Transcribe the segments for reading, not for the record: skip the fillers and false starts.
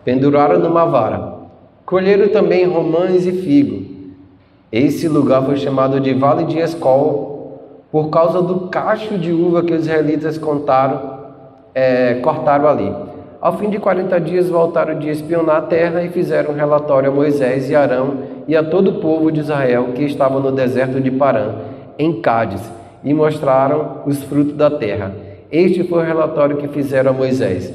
penduraram numa vara. Colheram também romãs e figo. Esse lugar foi chamado de Vale de Escol, por causa do cacho de uva que os israelitas cortaram ali. Ao fim de 40 dias voltaram de espionar a terra e fizeram um relatório a Moisés e Arão e a todo o povo de Israel que estava no deserto de Parã, em Cádiz, e mostraram os frutos da terra. Este foi o relatório que fizeram a Moisés.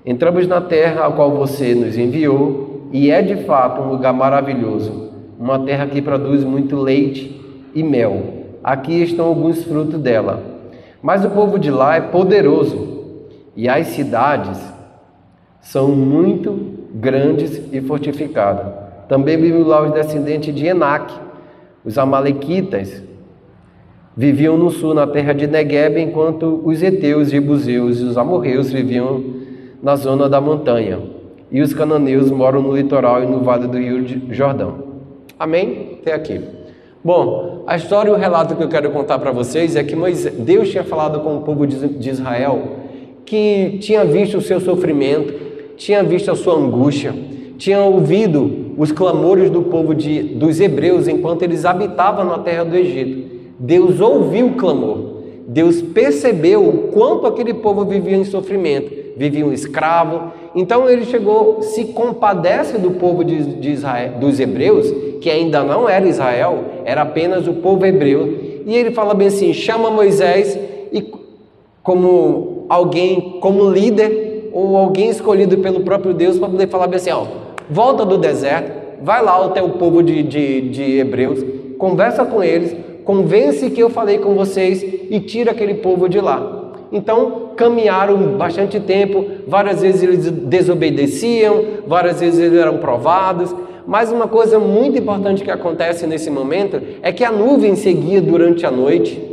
Entramos na terra a qual você nos enviou, e é de fato um lugar maravilhoso, uma terra que produz muito leite e mel. Aqui estão alguns frutos dela. Mas o povo de lá é poderoso, e as cidades são muito grandes e fortificadas. Também vivem lá os descendentes de Enaque. Os amalequitas viviam no sul, na terra de Negueb, enquanto os heteus, jebuseus e os amorreus viviam na zona da montanha. E os cananeus moram no litoral e no vale do rio Jordão. Amém? Até aqui. Bom, a história e o relato que eu quero contar para vocês é que Deus tinha falado com o povo de Israel, que tinha visto o seu sofrimento, tinha visto a sua angústia, tinha ouvido os clamores do povo dos hebreus enquanto eles habitavam na terra do Egito. Deus ouviu o clamor, Deus percebeu o quanto aquele povo vivia em sofrimento, vivia um escravo. Então ele chegou, se compadece do povo de Israel, dos hebreus, que ainda não era Israel, era apenas o povo hebreu. E ele fala bem assim, chama Moisés e como alguém, como líder, ou alguém escolhido pelo próprio Deus para poder falar bem assim, ó, volta do deserto, vai lá até o povo de hebreus, conversa com eles, convence que eu falei com vocês e tira aquele povo de lá. Então caminharam bastante tempo, várias vezes eles desobedeciam, várias vezes eles eram provados, mas uma coisa muito importante que acontece nesse momento é que a nuvem seguia durante a noite,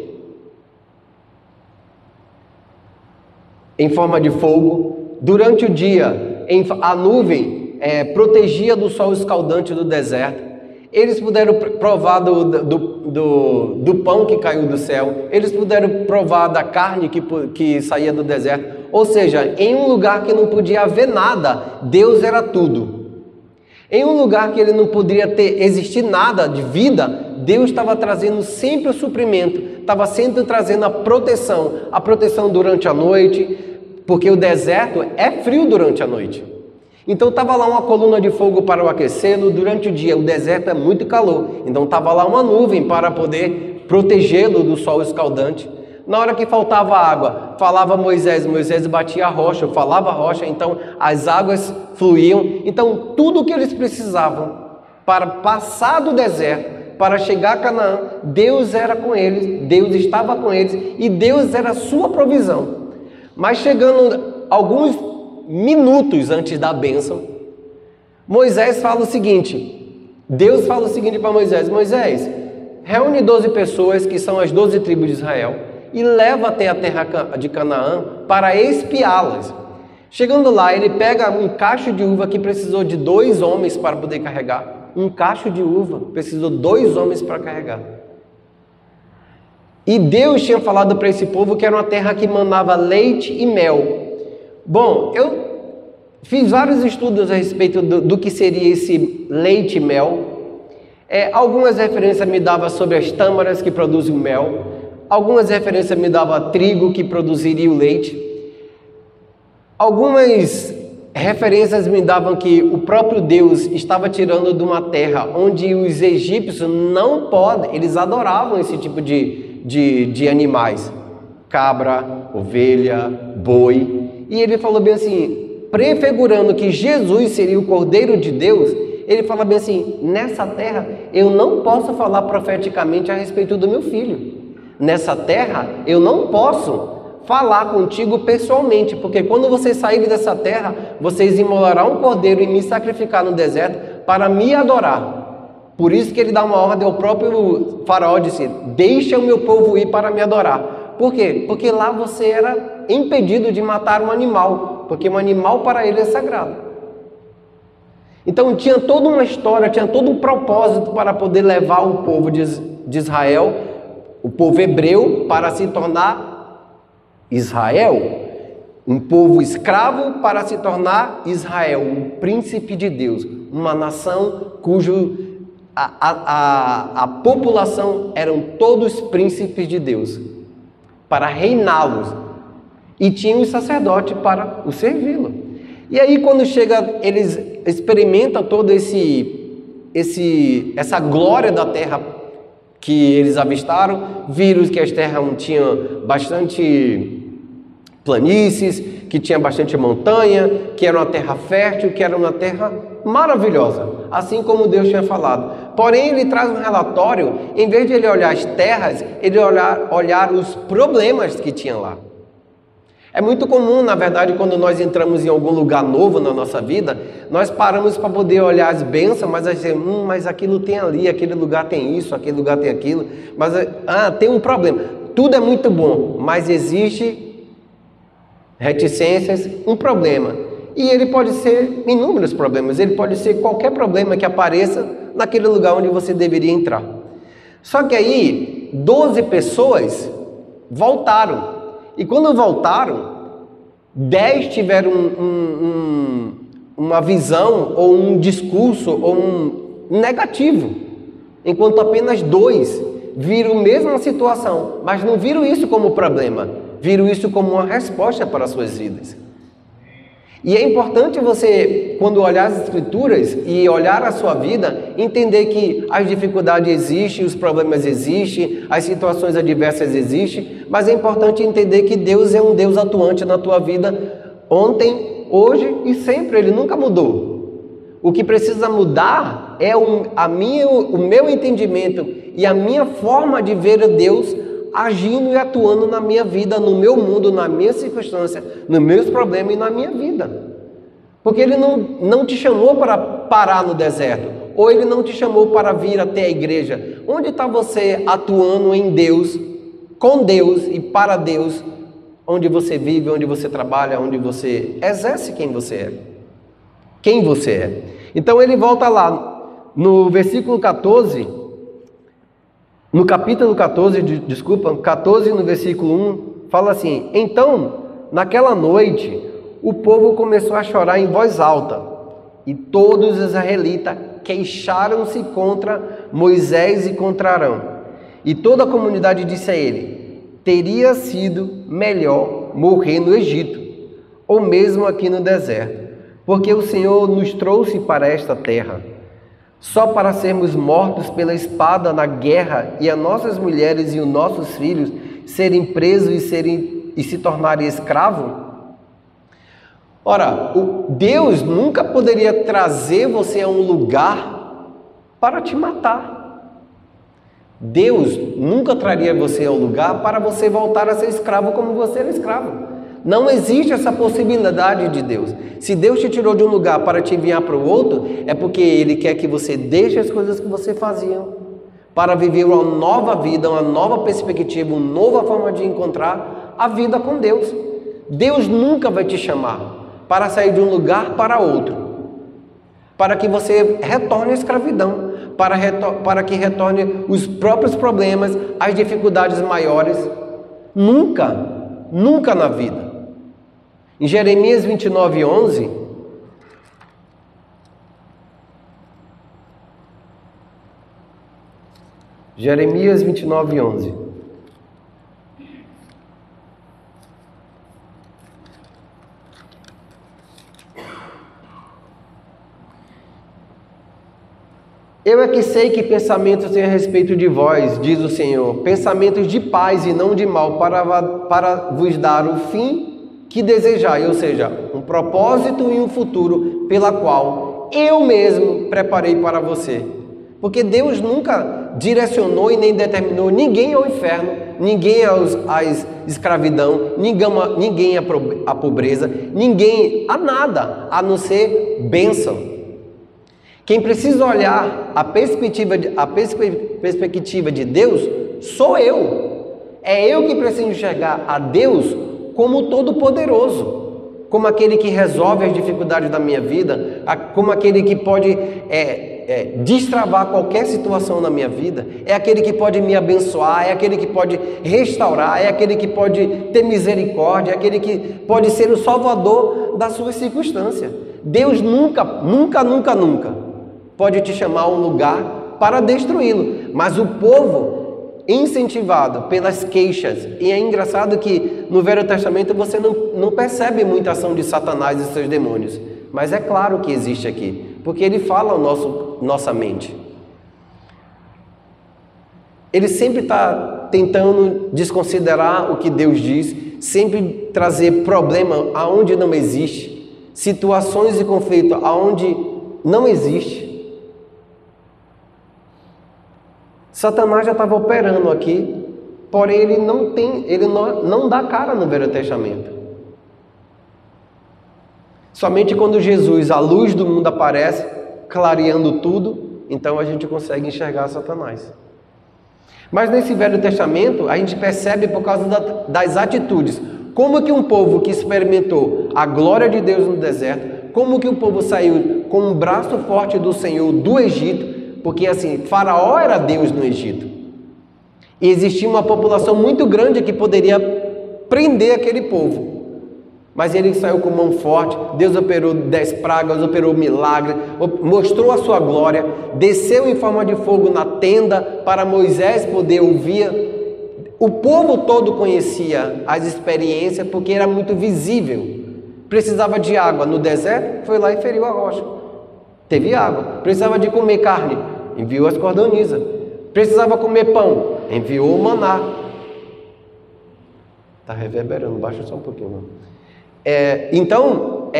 em forma de fogo. Durante o dia, a nuvem protegia do sol escaldante do deserto. Eles puderam provar do pão que caiu do céu. Eles puderam provar da carne que saía do deserto. Ou seja, em um lugar que não podia haver nada, Deus era tudo. Em um lugar que ele não poderia existir nada de vida, Deus estava trazendo sempre o suprimento, estava sempre trazendo a proteção durante a noite, porque o deserto é frio durante a noite. Então estava lá uma coluna de fogo para o aquecê-lo durante o dia, o deserto é muito calor, então estava lá uma nuvem para poder protegê-lo do sol escaldante. Na hora que faltava água, falava Moisés batia a rocha, falava a rocha, então as águas fluíam. Então tudo o que eles precisavam para passar do deserto, para chegar a Canaã, Deus era com eles, Deus estava com eles e Deus era a sua provisão. Mas chegando alguns minutos antes da bênção, Moisés fala o seguinte, Deus fala o seguinte para Moisés, Moisés, reúne 12 pessoas que são as 12 tribos de Israel e leva até a terra de Canaã para espiá-las. Chegando lá, ele pega um cacho de uva que precisou de 2 homens para poder carregar. Um cacho de uva, precisou 2 homens para carregar. E Deus tinha falado para esse povo que era uma terra que manava leite e mel. Bom, eu fiz vários estudos a respeito do que seria esse leite e mel. Algumas referências me davam sobre as tâmaras que produzem o mel. Algumas referências me davam trigo que produziria o leite. Algumas referências me davam que o próprio Deus estava tirando de uma terra onde os egípcios não podem, eles adoravam esse tipo de animais. Cabra, ovelha, boi. E ele falou bem assim, prefigurando que Jesus seria o Cordeiro de Deus, ele fala bem assim, nessa terra eu não posso falar profeticamente a respeito do meu filho. Nessa terra eu não posso falar contigo pessoalmente, porque quando vocês saírem dessa terra, vocês imolarão um cordeiro e me sacrificar no deserto para me adorar. Por isso que ele dá uma ordem ao próprio faraó, disse, deixa o meu povo ir para me adorar. Por quê? Porque lá você era impedido de matar um animal, porque um animal para ele é sagrado. Então tinha toda uma história, tinha todo um propósito para poder levar o povo de Israel, o povo hebreu, para se tornar Israel. Um povo escravo para se tornar Israel, um príncipe de Deus, uma nação cujo a população eram todos príncipes de Deus, para reiná-los, e tinham os sacerdotes para o servi-lo. E aí quando chega, eles experimentam todo essa glória da terra que eles avistaram, viram que as terras tinham bastante planícies, que tinha bastante montanha, que era uma terra fértil, que era uma terra maravilhosa, assim como Deus tinha falado. Porém, ele traz um relatório, em vez de ele olhar as terras, ele olhar os problemas que tinha lá. É muito comum, na verdade, quando nós entramos em algum lugar novo na nossa vida, nós paramos para poder olhar as bênçãos, mas a gente diz, mas aquilo tem ali, aquele lugar tem isso, aquele lugar tem aquilo, mas tem um problema. Tudo é muito bom, mas existe reticências, um problema. E ele pode ser inúmeros problemas, ele pode ser qualquer problema que apareça naquele lugar onde você deveria entrar. Só que aí, 12 pessoas voltaram. E quando voltaram, 10 tiveram uma visão, ou um discurso, ou um negativo. Enquanto apenas 2 viram a mesma situação, mas não viram isso como problema, viram isso como uma resposta para as suas vidas. E é importante você, quando olhar as Escrituras e olhar a sua vida, entender que as dificuldades existem, os problemas existem, as situações adversas existem, mas é importante entender que Deus é um Deus atuante na tua vida ontem, hoje e sempre, Ele nunca mudou. O que precisa mudar é o meu entendimento e a minha forma de ver a Deus agindo e atuando na minha vida, no meu mundo, na minha circunstância, nos meus problemas e na minha vida. Porque Ele não te chamou para parar no deserto, ou Ele não te chamou para vir até a igreja. Onde está você atuando em Deus, com Deus e para Deus, onde você vive, onde você trabalha, onde você exerce quem você é? Quem você é? Então ele volta lá, no versículo 14... No capítulo 14, 14 no versículo 1, fala assim: Então, naquela noite, o povo começou a chorar em voz alta, e todos os israelitas queixaram-se contra Moisés e contra Arão. E toda a comunidade disse a ele: Teria sido melhor morrer no Egito, ou mesmo aqui no deserto, porque o Senhor nos trouxe para esta terra, só para sermos mortos pela espada na guerra e as nossas mulheres e os nossos filhos serem presos e se tornarem escravos? Ora, Deus nunca poderia trazer você a um lugar para te matar. Deus nunca traria você a um lugar para você voltar a ser escravo como você era escravo. Não existe essa possibilidade de Deus. Se Deus te tirou de um lugar para te enviar para o outro, é porque Ele quer que você deixe as coisas que você fazia para viver uma nova vida, uma nova perspectiva, uma nova forma de encontrar a vida com Deus. Deus nunca vai te chamar para sair de um lugar para outro, para que você retorne à escravidão, para que retorne os próprios problemas, as dificuldades maiores. Nunca, nunca na vida. Em Jeremias 29, 11, Jeremias 29, 11. Eu é que sei que pensamentos têm a respeito de vós, diz o Senhor, pensamentos de paz e não de mal, para vos dar o fim que desejai, ou seja, um propósito e um futuro pela qual eu mesmo preparei para você. Porque Deus nunca direcionou e nem determinou ninguém ao inferno, ninguém à escravidão, ninguém à pobreza, ninguém a nada, a não ser bênção. Quem precisa olhar a perspectiva de Deus sou eu. É eu que preciso enxergar a Deus como Todo-Poderoso. como aquele que resolve as dificuldades da minha vida, como aquele que pode destravar qualquer situação na minha vida, é aquele que pode me abençoar, é aquele que pode restaurar, é aquele que pode ter misericórdia, é aquele que pode ser o salvador das suas circunstâncias. Deus nunca pode te chamar a um lugar para destruí-lo, mas o povo, incentivado pelas queixas, e é engraçado que no Velho Testamento você não percebe muita ação de Satanás e seus demônios, mas é claro que existe aqui, porque ele fala ao nossa mente. Ele sempre está tentando desconsiderar o que Deus diz, sempre trazer problema aonde não existe, situações de conflito aonde não existe. Satanás já estava operando aqui, porém ele não dá cara no Velho Testamento. Somente quando Jesus, a luz do mundo, aparece, clareando tudo, então a gente consegue enxergar Satanás. Mas nesse Velho Testamento, a gente percebe por causa das atitudes, como que um povo que experimentou a glória de Deus no deserto, como que um povo saiu com um braço forte do Senhor do Egito, porque assim, Faraó era Deus no Egito. E existia uma população muito grande que poderia prender aquele povo. Mas ele saiu com mão forte, Deus operou 10 pragas, operou milagre, mostrou a sua glória, desceu em forma de fogo na tenda para Moisés poder ouvir. O povo todo conhecia as experiências porque era muito visível. Precisava de água no deserto, foi lá e feriu a rocha. Teve água. Precisava de comer carne, enviou as cordonizas. Precisava comer pão, enviou o maná. Está reverberando, baixa só um pouquinho. Então,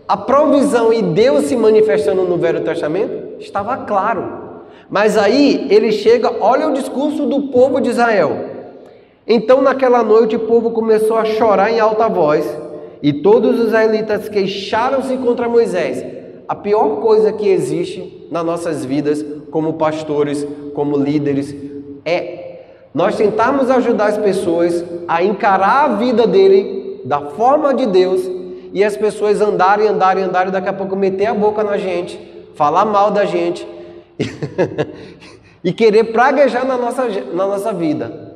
a provisão e Deus se manifestando no Velho Testamento estava claro. Mas aí ele chega, olha o discurso do povo de Israel. Então naquela noite o povo começou a chorar em alta voz e todos os israelitas queixaram-se contra Moisés. A pior coisa que existe nas nossas vidas como pastores, como líderes, é nós tentarmos ajudar as pessoas a encarar a vida dele da forma de Deus e as pessoas andarem, daqui a pouco meter a boca na gente, falar mal da gente e querer praguejar na nossa vida.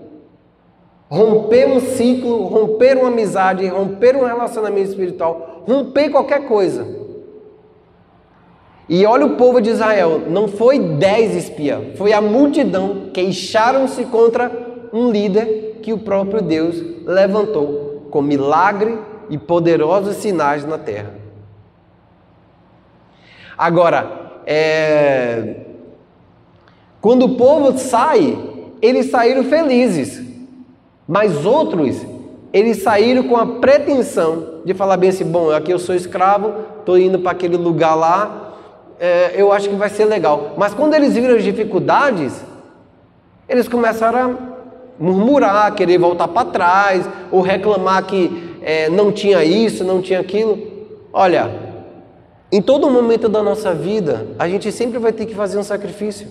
Romper um ciclo, romper uma amizade, romper um relacionamento espiritual, romper qualquer coisa. E olha o povo de Israel, não foi 10 espias, foi a multidão, queixaram-se contra um líder que o próprio Deus levantou com milagre e poderosos sinais na terra. Agora, quando o povo sai, eles saíram felizes, mas outros, eles saíram com a pretensão de falar bem assim, bom, aqui eu sou escravo, estou indo para aquele lugar lá, eu acho que vai ser legal. Mas quando eles viram as dificuldades, eles começaram a murmurar, querer voltar para trás, ou reclamar que não tinha isso, não tinha aquilo. Olha, em todo momento da nossa vida, a gente sempre vai ter que fazer um sacrifício.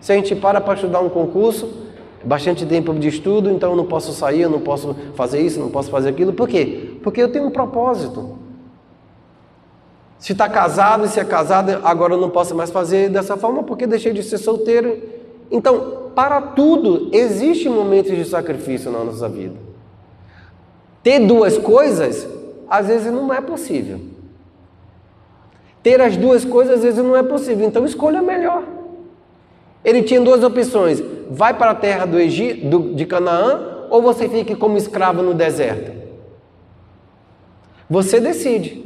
Se a gente para estudar um concurso, bastante tempo de estudo, então eu não posso sair, eu não posso fazer isso, não posso fazer aquilo. Por quê? Porque eu tenho um propósito. Se está casado, se é casado, agora eu não posso mais fazer dessa forma porque deixei de ser solteiro. Então, para tudo, existem momentos de sacrifício na nossa vida. Ter duas coisas, às vezes não é possível. Ter as duas coisas, às vezes não é possível. Então, escolha melhor. Ele tinha duas opções. Vai para a terra do Egito, de Canaã, ou você fica como escravo no deserto. Você decide.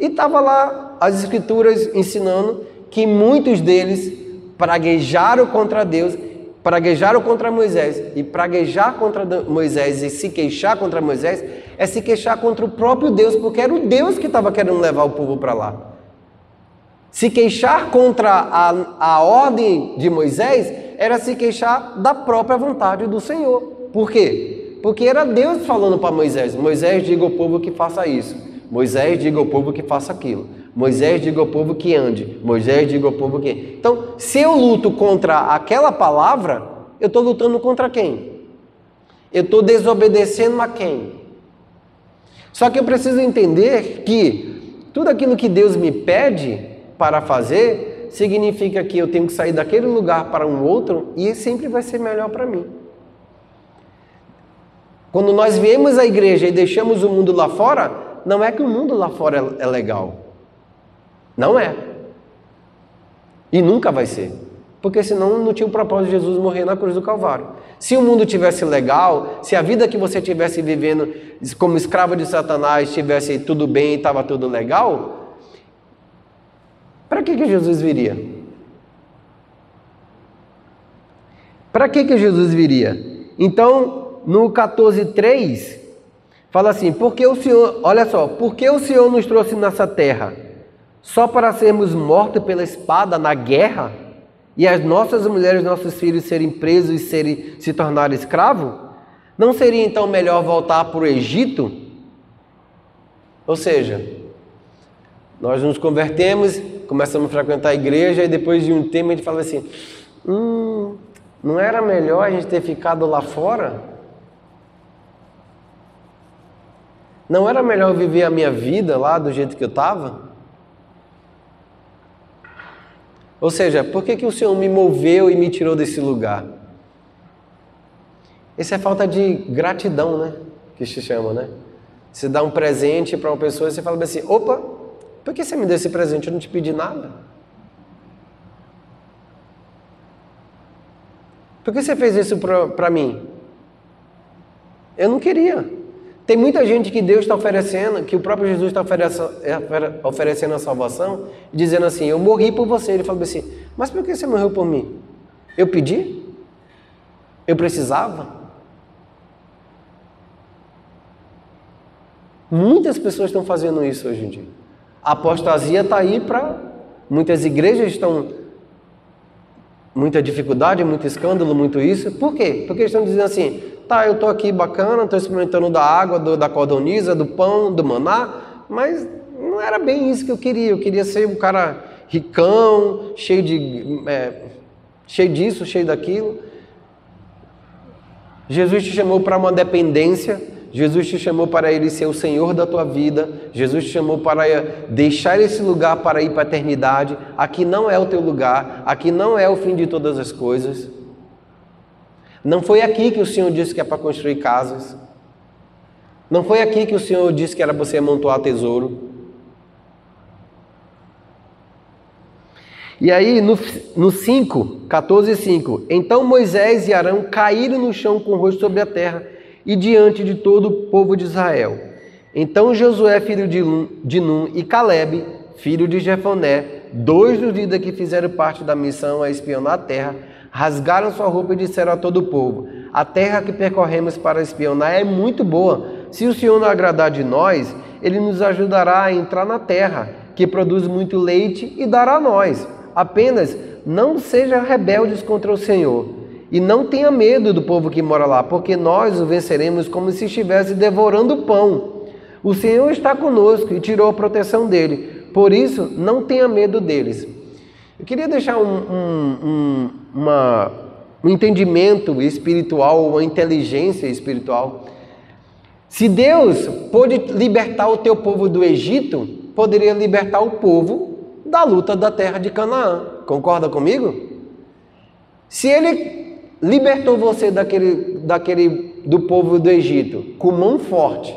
E estava lá as escrituras ensinando que muitos deles praguejaram contra Deus, praguejaram contra Moisés. E praguejar contra Moisés e se queixar contra Moisés é se queixar contra o próprio Deus, porque era o Deus que estava querendo levar o povo para lá. Se queixar contra a ordem de Moisés era se queixar da própria vontade do Senhor. Por quê? Porque era Deus falando para Moisés, Moisés, diga ao povo que faça isso. Moisés, diga ao povo que faça aquilo. Moisés, diga ao povo que ande. Moisés, diga ao povo que... Então, se eu luto contra aquela palavra, eu estou lutando contra quem? Eu estou desobedecendo a quem? Só que eu preciso entender que tudo aquilo que Deus me pede para fazer significa que eu tenho que sair daquele lugar para um outro e sempre vai ser melhor para mim. Quando nós viemos à igreja e deixamos o mundo lá fora, não é que o mundo lá fora é legal. Não é. E nunca vai ser. Porque senão não tinha o propósito de Jesus morrer na cruz do Calvário. Se o mundo tivesse legal, se a vida que você estivesse vivendo como escravo de Satanás estivesse tudo bem e estava tudo legal, para que Jesus viria? Para que Jesus viria? Então, no 14:3, fala assim, porque o Senhor, olha só, porque o Senhor nos trouxe nessa terra só para sermos mortos pela espada na guerra e as nossas mulheres, nossos filhos serem presos e se tornarem escravos? Não seria então melhor voltar para o Egito? Ou seja, nós nos convertemos, começamos a frequentar a igreja e depois de um tempo a gente fala assim, não era melhor a gente ter ficado lá fora? Não era melhor viver a minha vida lá do jeito que eu estava? Ou seja, por que o Senhor me moveu e me tirou desse lugar? Isso é falta de gratidão, né? Que se chama, né? Você dá um presente para uma pessoa e você fala assim, opa, por que você me deu esse presente? Eu não te pedi nada. Por que você fez isso para mim? Eu não queria. Tem muita gente que Deus está oferecendo, que o próprio Jesus está oferecendo a salvação, dizendo assim, eu morri por você. Ele fala assim, mas por que você morreu por mim? Eu pedi? Eu precisava? Muitas pessoas estão fazendo isso hoje em dia. A apostasia está aí para... Muitas igrejas estão... Muita dificuldade, muito escândalo, muito isso. Por quê? Porque eles estão dizendo assim, tá, eu estou aqui bacana, estou experimentando da água, da codorniza, do pão, do maná, mas não era bem isso que eu queria ser um cara ricão, cheio disso, cheio daquilo. Jesus te chamou para uma dependência, Jesus te chamou para Ele ser o Senhor da tua vida, Jesus te chamou para deixar esse lugar para ir para a eternidade. Aqui não é o teu lugar, aqui não é o fim de todas as coisas. Não foi aqui que o Senhor disse que é para construir casas. Não foi aqui que o Senhor disse que era para você amontoar tesouro. E aí no 5, 14:5, então Moisés e Arão caíram no chão com o rosto sobre a terra e diante de todo o povo de Israel. Então Josué, filho de Num, e Caleb, filho de Jefoné, 2 dos líderes que fizeram parte da missão a espionar a terra, rasgaram sua roupa e disseram a todo o povo, a terra que percorremos para espionar é muito boa. Se o Senhor não agradar de nós, Ele nos ajudará a entrar na terra, que produz muito leite, e dará a nós. Apenas não sejam rebeldes contra o Senhor. E não tenha medo do povo que mora lá, porque nós o venceremos como se estivesse devorando pão. O Senhor está conosco e tirou a proteção dele. Por isso, não tenha medo deles. Eu queria deixar um entendimento espiritual, uma inteligência espiritual. Se Deus pôde libertar o teu povo do Egito, poderia libertar o povo da luta da terra de Canaã. Concorda comigo? Se Ele libertou você do povo do Egito com mão forte,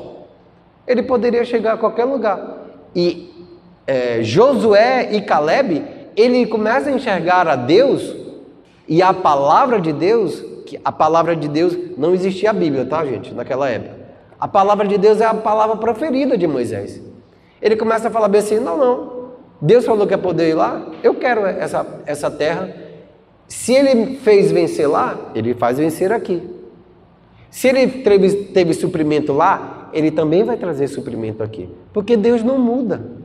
Ele poderia chegar a qualquer lugar. E Josué e Caleb, ele começa a enxergar a Deus e a palavra de Deus, que a palavra de Deus não existia a Bíblia, tá, gente, naquela época. A palavra de Deus é a palavra preferida de Moisés. Ele começa a falar bem assim, não, Deus falou que é poder ir lá, eu quero essa terra. Se Ele fez vencer lá, Ele faz vencer aqui. Se Ele teve suprimento lá, Ele também vai trazer suprimento aqui. Porque Deus não muda.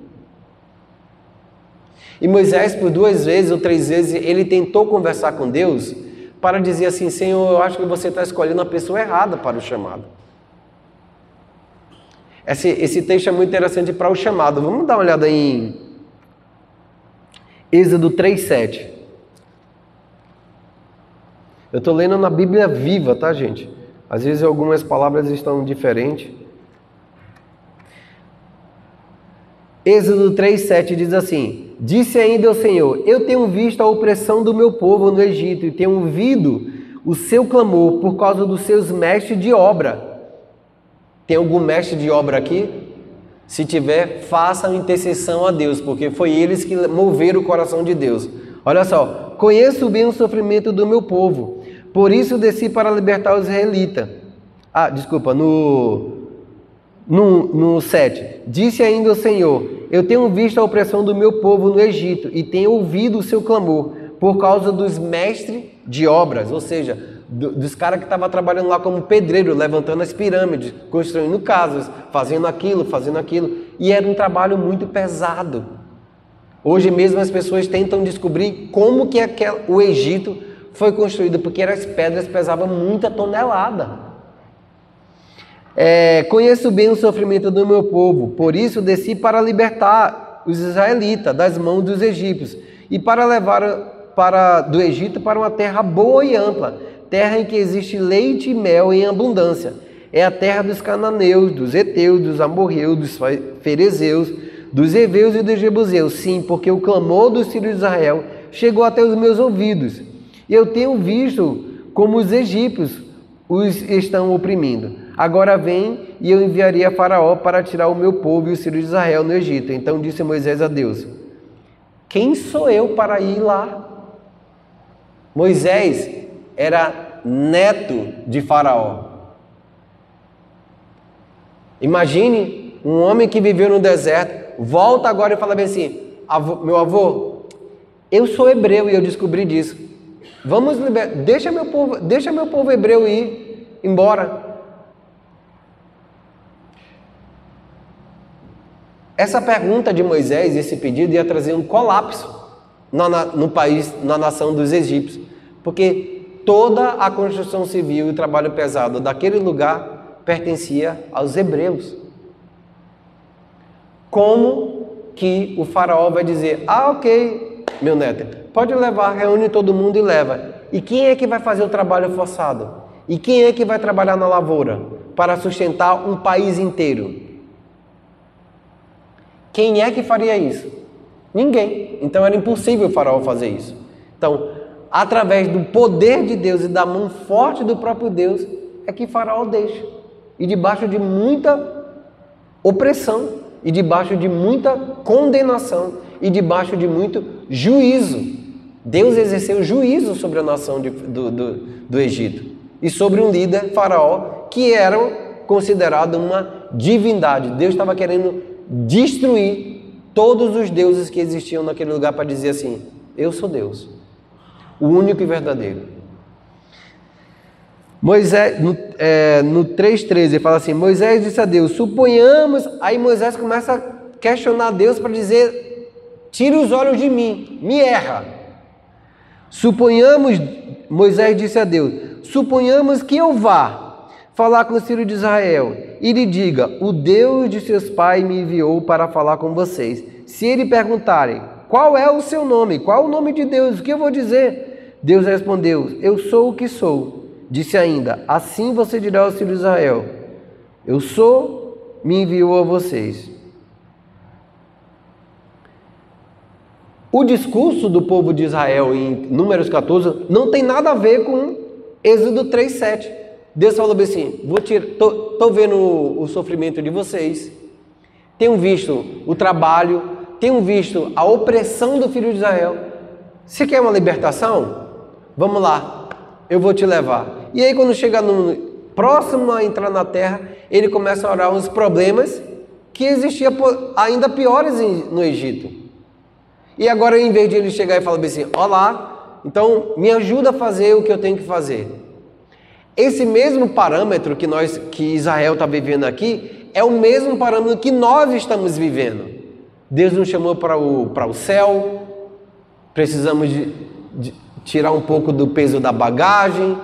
E Moisés, por 2 vezes ou 3 vezes, ele tentou conversar com Deus para dizer assim, Senhor, eu acho que você está escolhendo a pessoa errada para o chamado. Esse texto é muito interessante para o chamado. Vamos dar uma olhada em Êxodo 3:7. Eu estou lendo na Bíblia Viva, tá, gente? Às vezes algumas palavras estão diferentes. Êxodo 3:7 diz assim: disse ainda o Senhor, eu tenho visto a opressão do meu povo no Egito e tenho ouvido o seu clamor por causa dos seus mestres de obra. Tem algum mestre de obra aqui? Se tiver, faça uma intercessão a Deus, porque foi eles que moveram o coração de Deus. Olha só, conheço bem o sofrimento do meu povo, por isso desci para libertar os israelitas. No 7, disse ainda o Senhor, eu tenho visto a opressão do meu povo no Egito e tenho ouvido o seu clamor por causa dos mestres de obras, ou seja, dos caras que estavam trabalhando lá como pedreiro, levantando as pirâmides, construindo casas, fazendo aquilo, e era um trabalho muito pesado. Hoje mesmo as pessoas tentam descobrir como que o Egito foi construído, porque as pedras pesavam muita tonelada. Conheço bem o sofrimento do meu povo, por isso desci para libertar os israelitas das mãos dos egípcios e para levar do Egito para uma terra boa e ampla, terra em que existe leite e mel em abundância. É a terra dos cananeus, dos heteus, dos amorreus, dos ferezeus, dos heveus e dos jebuseus. Sim, porque o clamor dos filhos de Israel chegou até os meus ouvidos. E eu tenho visto como os egípcios os estão oprimindo. Agora vem e eu enviarei a Faraó para tirar o meu povo e os filhos de Israel no Egito. Então disse Moisés a Deus, quem sou eu para ir lá? Moisés era neto de Faraó. Imagine um homem que viveu no deserto, volta agora e fala bem assim, meu avô, eu sou hebreu e eu descobri disso. Vamos liberar, deixa meu povo hebreu ir embora. Essa pergunta de Moisés, esse pedido, ia trazer um colapso no país, na nação dos egípcios, porque toda a construção civil e o trabalho pesado daquele lugar pertencia aos hebreus. Como que o faraó vai dizer, ok, meu neto, pode levar, reúne todo mundo e leva. E quem é que vai fazer o trabalho forçado? E quem é que vai trabalhar na lavoura para sustentar um país inteiro? Quem é que faria isso? Ninguém. Então era impossível o faraó fazer isso. Então, através do poder de Deus e da mão forte do próprio Deus, é que faraó deixa. E debaixo de muita opressão, e debaixo de muita condenação, e debaixo de muito juízo. Deus exerceu juízo sobre a nação do Egito. E sobre um líder, faraó, que era considerado uma divindade. Deus estava querendo destruir todos os deuses que existiam naquele lugar para dizer assim, eu sou Deus, o único e verdadeiro. Moisés, no 3,13, ele fala assim, Moisés disse a Deus, suponhamos, aí Moisés começa a questionar Deus para dizer, tire os olhos de mim, me erra. Suponhamos, Moisés disse a Deus, suponhamos que eu vá falar com os filhos de Israel e lhe diga, o Deus de seus pais me enviou para falar com vocês. Se ele perguntarem, qual é o seu nome? Qual é o nome de Deus? O que eu vou dizer? Deus respondeu, eu sou o que sou. Disse ainda, assim você dirá aos filhos de Israel, eu sou, me enviou a vocês. O discurso do povo de Israel em Números 14 não tem nada a ver com Êxodo 3,7. Deus falou assim, estou vendo o sofrimento de vocês, tenho visto o trabalho, tenho visto a opressão do filho de Israel. Você quer uma libertação? Vamos lá, eu vou te levar. E aí quando chega próximo a entrar na terra, ele começa a orar os problemas que existiam ainda piores no Egito. E agora, em vez de ele chegar e falar assim, olá, então me ajuda a fazer o que eu tenho que fazer. Esse mesmo parâmetro que Israel está vivendo aqui, é o mesmo parâmetro que nós estamos vivendo. Deus nos chamou para o céu, precisamos de tirar um pouco do peso da bagagem,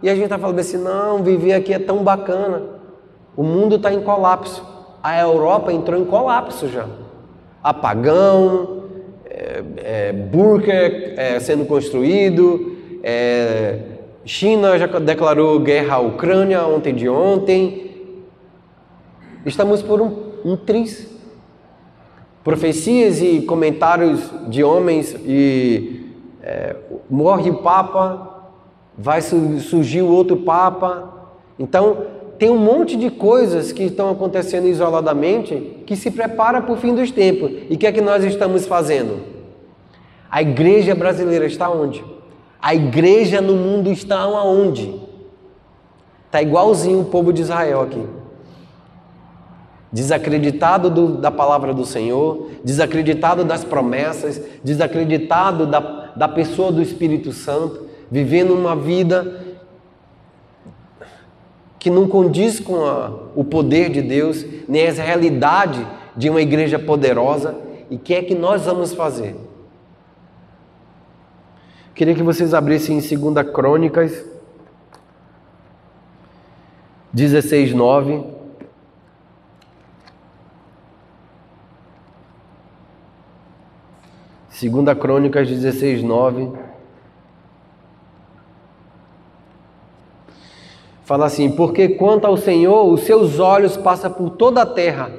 e a gente está falando assim, não, viver aqui é tão bacana. O mundo está em colapso. A Europa entrou em colapso já. Apagão, bunker sendo construído, China já declarou guerra à Ucrânia ontem. Estamos por um triz. profecias e comentários de homens e morre o Papa, vai surgir o outro Papa. Então, tem um monte de coisas que estão acontecendo isoladamente que se prepara para o fim dos tempos. E o que é que nós estamos fazendo? A igreja brasileira está onde? A igreja no mundo está aonde? Está igualzinho o povo de Israel aqui. Desacreditado da palavra do Senhor, desacreditado das promessas, desacreditado da pessoa do Espírito Santo, vivendo uma vida que não condiz com o poder de Deus, nem a realidade de uma igreja poderosa. E o que é que nós vamos fazer? Queria que vocês abrissem em 2 Crônicas 16:9. Segunda Crônicas 16:9. Fala assim: porque quanto ao Senhor, os seus olhos passam por toda a terra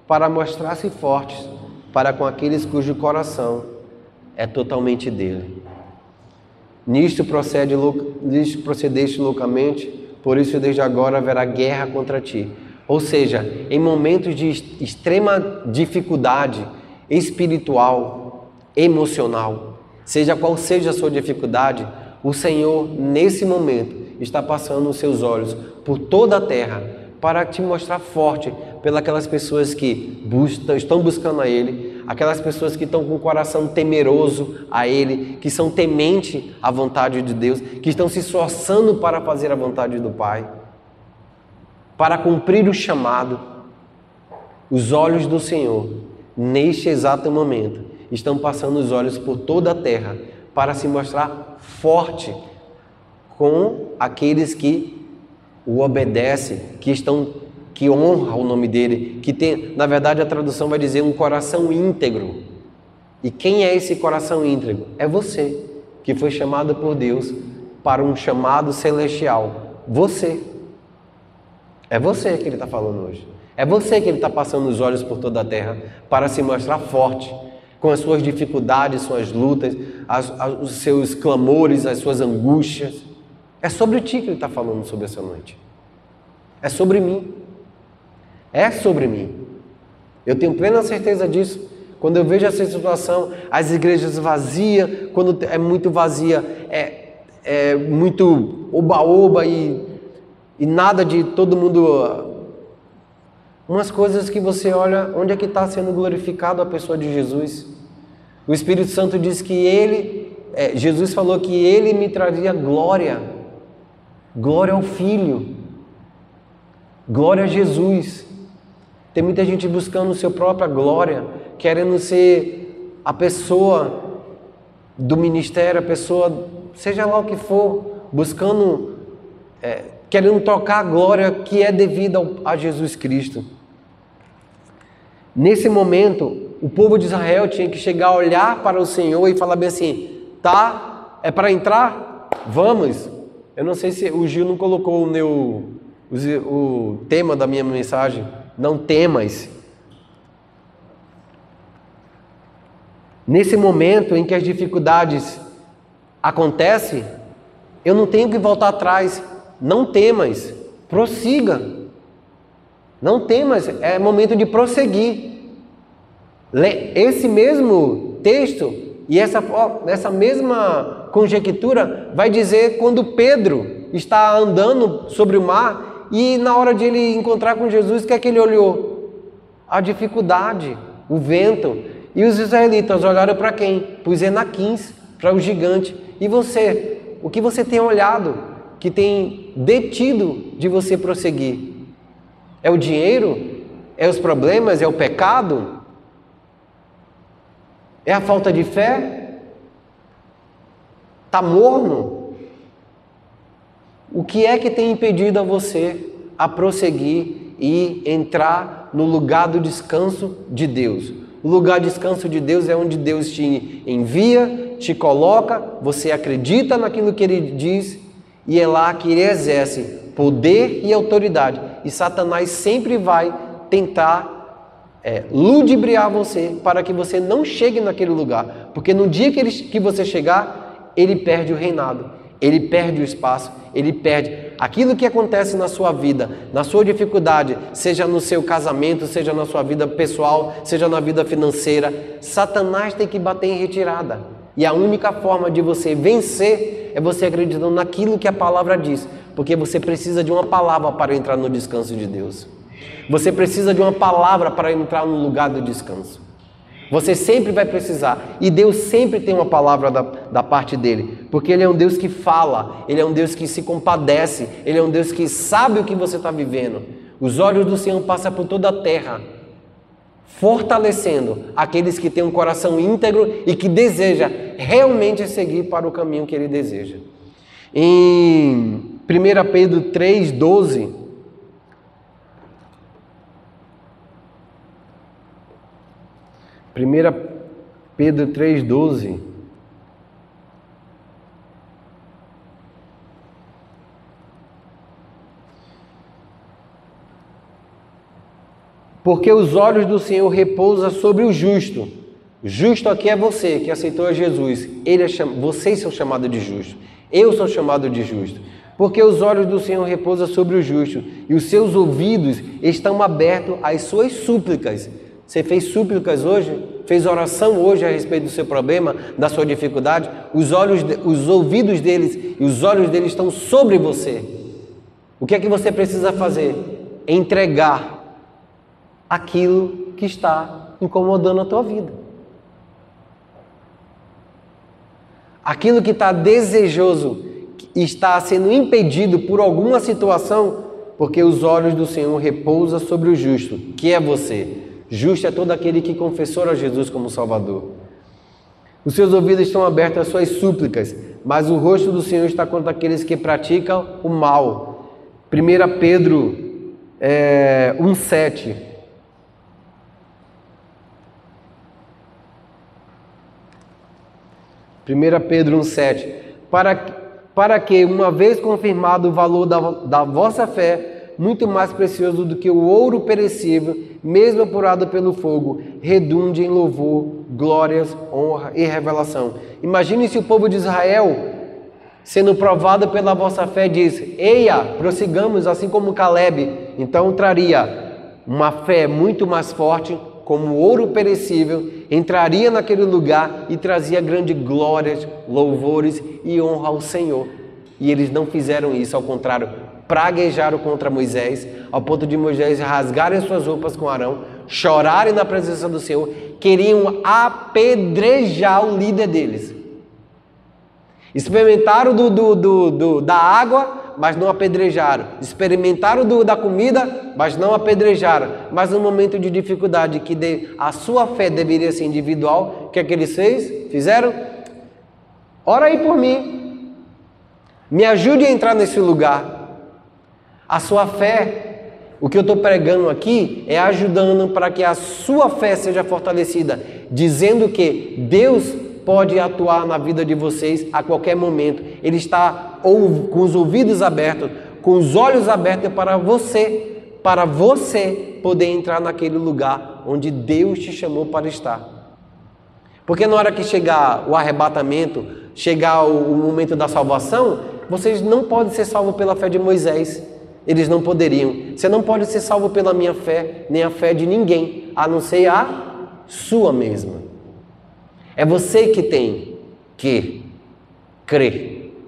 para mostrar-se fortes para com aqueles cujo coração é totalmente dele. Nisto procedeste loucamente, por isso desde agora haverá guerra contra ti. Ou seja, em momentos de extrema dificuldade espiritual, emocional, seja qual seja a sua dificuldade, o Senhor, nesse momento, está passando os seus olhos por toda a terra para te mostrar forte pelas pessoas que estão buscando a Ele, aquelas pessoas que estão com o coração temeroso a Ele, que são tementes à vontade de Deus, que estão se esforçando para fazer a vontade do Pai, para cumprir o chamado. Os olhos do Senhor, neste exato momento, estão passando os olhos por toda a terra para se mostrar forte com aqueles que o obedecem, que honram o nome dele, que tem, na verdade a tradução vai dizer um coração íntegro. E quem é esse coração íntegro? É você, que foi chamado por Deus para um chamado celestial. Você. É você que ele está falando hoje. É você que ele está passando os olhos por toda a terra para se mostrar forte, com as suas dificuldades, suas lutas, os seus clamores, as suas angústias. É sobre ti que ele está falando sobre essa noite. É sobre mim. É sobre mim. Eu tenho plena certeza disso. Quando eu vejo essa situação, as igrejas vazias, quando é muito vazia, é muito oba-oba e nada de todo mundo. Umas coisas que você olha, onde é que está sendo glorificado a pessoa de Jesus? O Espírito Santo diz que Jesus falou que ele me traria glória. Glória ao Filho. Glória a Jesus. Tem muita gente buscando sua própria glória, querendo ser a pessoa do ministério, a pessoa, seja lá o que for, buscando, querendo tocar a glória que é devida a Jesus Cristo. Nesse momento, o povo de Israel tinha que chegar a olhar para o Senhor e falar bem assim: tá, é para entrar? Vamos. Eu não sei se o Gil não colocou o tema da minha mensagem. Não temas. Nesse momento em que as dificuldades acontecem, eu não tenho que voltar atrás. Não temas, prossiga. Não temas, é momento de prosseguir. Esse mesmo texto e essa mesma conjectura vai dizer quando Pedro está andando sobre o mar e na hora de ele encontrar com Jesus, o que é que ele olhou? A dificuldade, o vento. E os israelitas olharam para quem? Para os Enaquins, para o gigante. E você? O que você tem olhado que tem detido de você prosseguir? É o dinheiro? É os problemas? É o pecado? É a falta de fé? Está morno? O que é que tem impedido a você a prosseguir e entrar no lugar do descanso de Deus? O lugar de descanso de Deus é onde Deus te envia, te coloca, você acredita naquilo que Ele diz e é lá que Ele exerce poder e autoridade. E Satanás sempre vai tentar ludibriar você para que você não chegue naquele lugar. Porque no dia que você chegar, ele perde o reinado, ele perde o espaço, ele perde aquilo que acontece na sua vida, na sua dificuldade, seja no seu casamento, seja na sua vida pessoal, seja na vida financeira. Satanás tem que bater em retirada. E a única forma de você vencer é você acreditando naquilo que a palavra diz. Porque você precisa de uma palavra para entrar no descanso de Deus. Você precisa de uma palavra para entrar no lugar do descanso. Você sempre vai precisar. E Deus sempre tem uma palavra da parte dele. Porque Ele é um Deus que fala. Ele é um Deus que se compadece. Ele é um Deus que sabe o que você está vivendo. Os olhos do Senhor passam por toda a terra, fortalecendo aqueles que têm um coração íntegro e que deseja realmente seguir para o caminho que Ele deseja. Em 1 Pedro 3,12... 1 Pedro 3,12. Porque os olhos do Senhor repousam sobre o justo. Justo aqui é você que aceitou a Jesus. Vocês são chamados de justo. Eu sou chamado de justo. Porque os olhos do Senhor repousam sobre o justo e os seus ouvidos estão abertos às suas súplicas. Você fez súplicas hoje? Fez oração hoje a respeito do seu problema, da sua dificuldade? Os ouvidos deles e os olhos deles estão sobre você. O que é que você precisa fazer? Entregar aquilo que está incomodando a tua vida. Aquilo que está desejoso, que está sendo impedido por alguma situação, porque os olhos do Senhor repousam sobre o justo, que é você. Justo é todo aquele que confessou a Jesus como Salvador. Os seus ouvidos estão abertos às suas súplicas, mas o rosto do Senhor está contra aqueles que praticam o mal. 1 Pedro 1,7. 1 Pedro 1,7. Para que, uma vez confirmado o valor da vossa fé, muito mais precioso do que o ouro perecível, mesmo apurado pelo fogo, redunde em louvor, glórias, honra e revelação. Imagine se o povo de Israel, sendo provado pela vossa fé, diz: eia, prossigamos, assim como Caleb. Então traria uma fé muito mais forte, como ouro perecível, entraria naquele lugar e trazia grandes glórias, louvores e honra ao Senhor. E eles não fizeram isso, ao contrário, praguejaram contra Moisés, ao ponto de Moisés rasgarem suas roupas com Arão, chorarem na presença do Senhor, queriam apedrejar o líder deles. Experimentaram da água, mas não apedrejaram. Experimentaram da comida, mas não apedrejaram. Mas no momento de dificuldade, que a sua fé deveria ser individual, o que é que eles fizeram? Ora aí por mim. Me ajude a entrar nesse lugar. A sua fé, o que eu estou pregando aqui, é ajudando para que a sua fé seja fortalecida, dizendo que Deus pode atuar na vida de vocês a qualquer momento. Ele está com os ouvidos abertos, com os olhos abertos para você poder entrar naquele lugar onde Deus te chamou para estar. Porque na hora que chegar o arrebatamento, chegar o momento da salvação, vocês não podem ser salvos pela fé de Moisés. Eles não poderiam. Você não pode ser salvo pela minha fé, nem a fé de ninguém, a não ser a sua mesma. É você que tem que crer.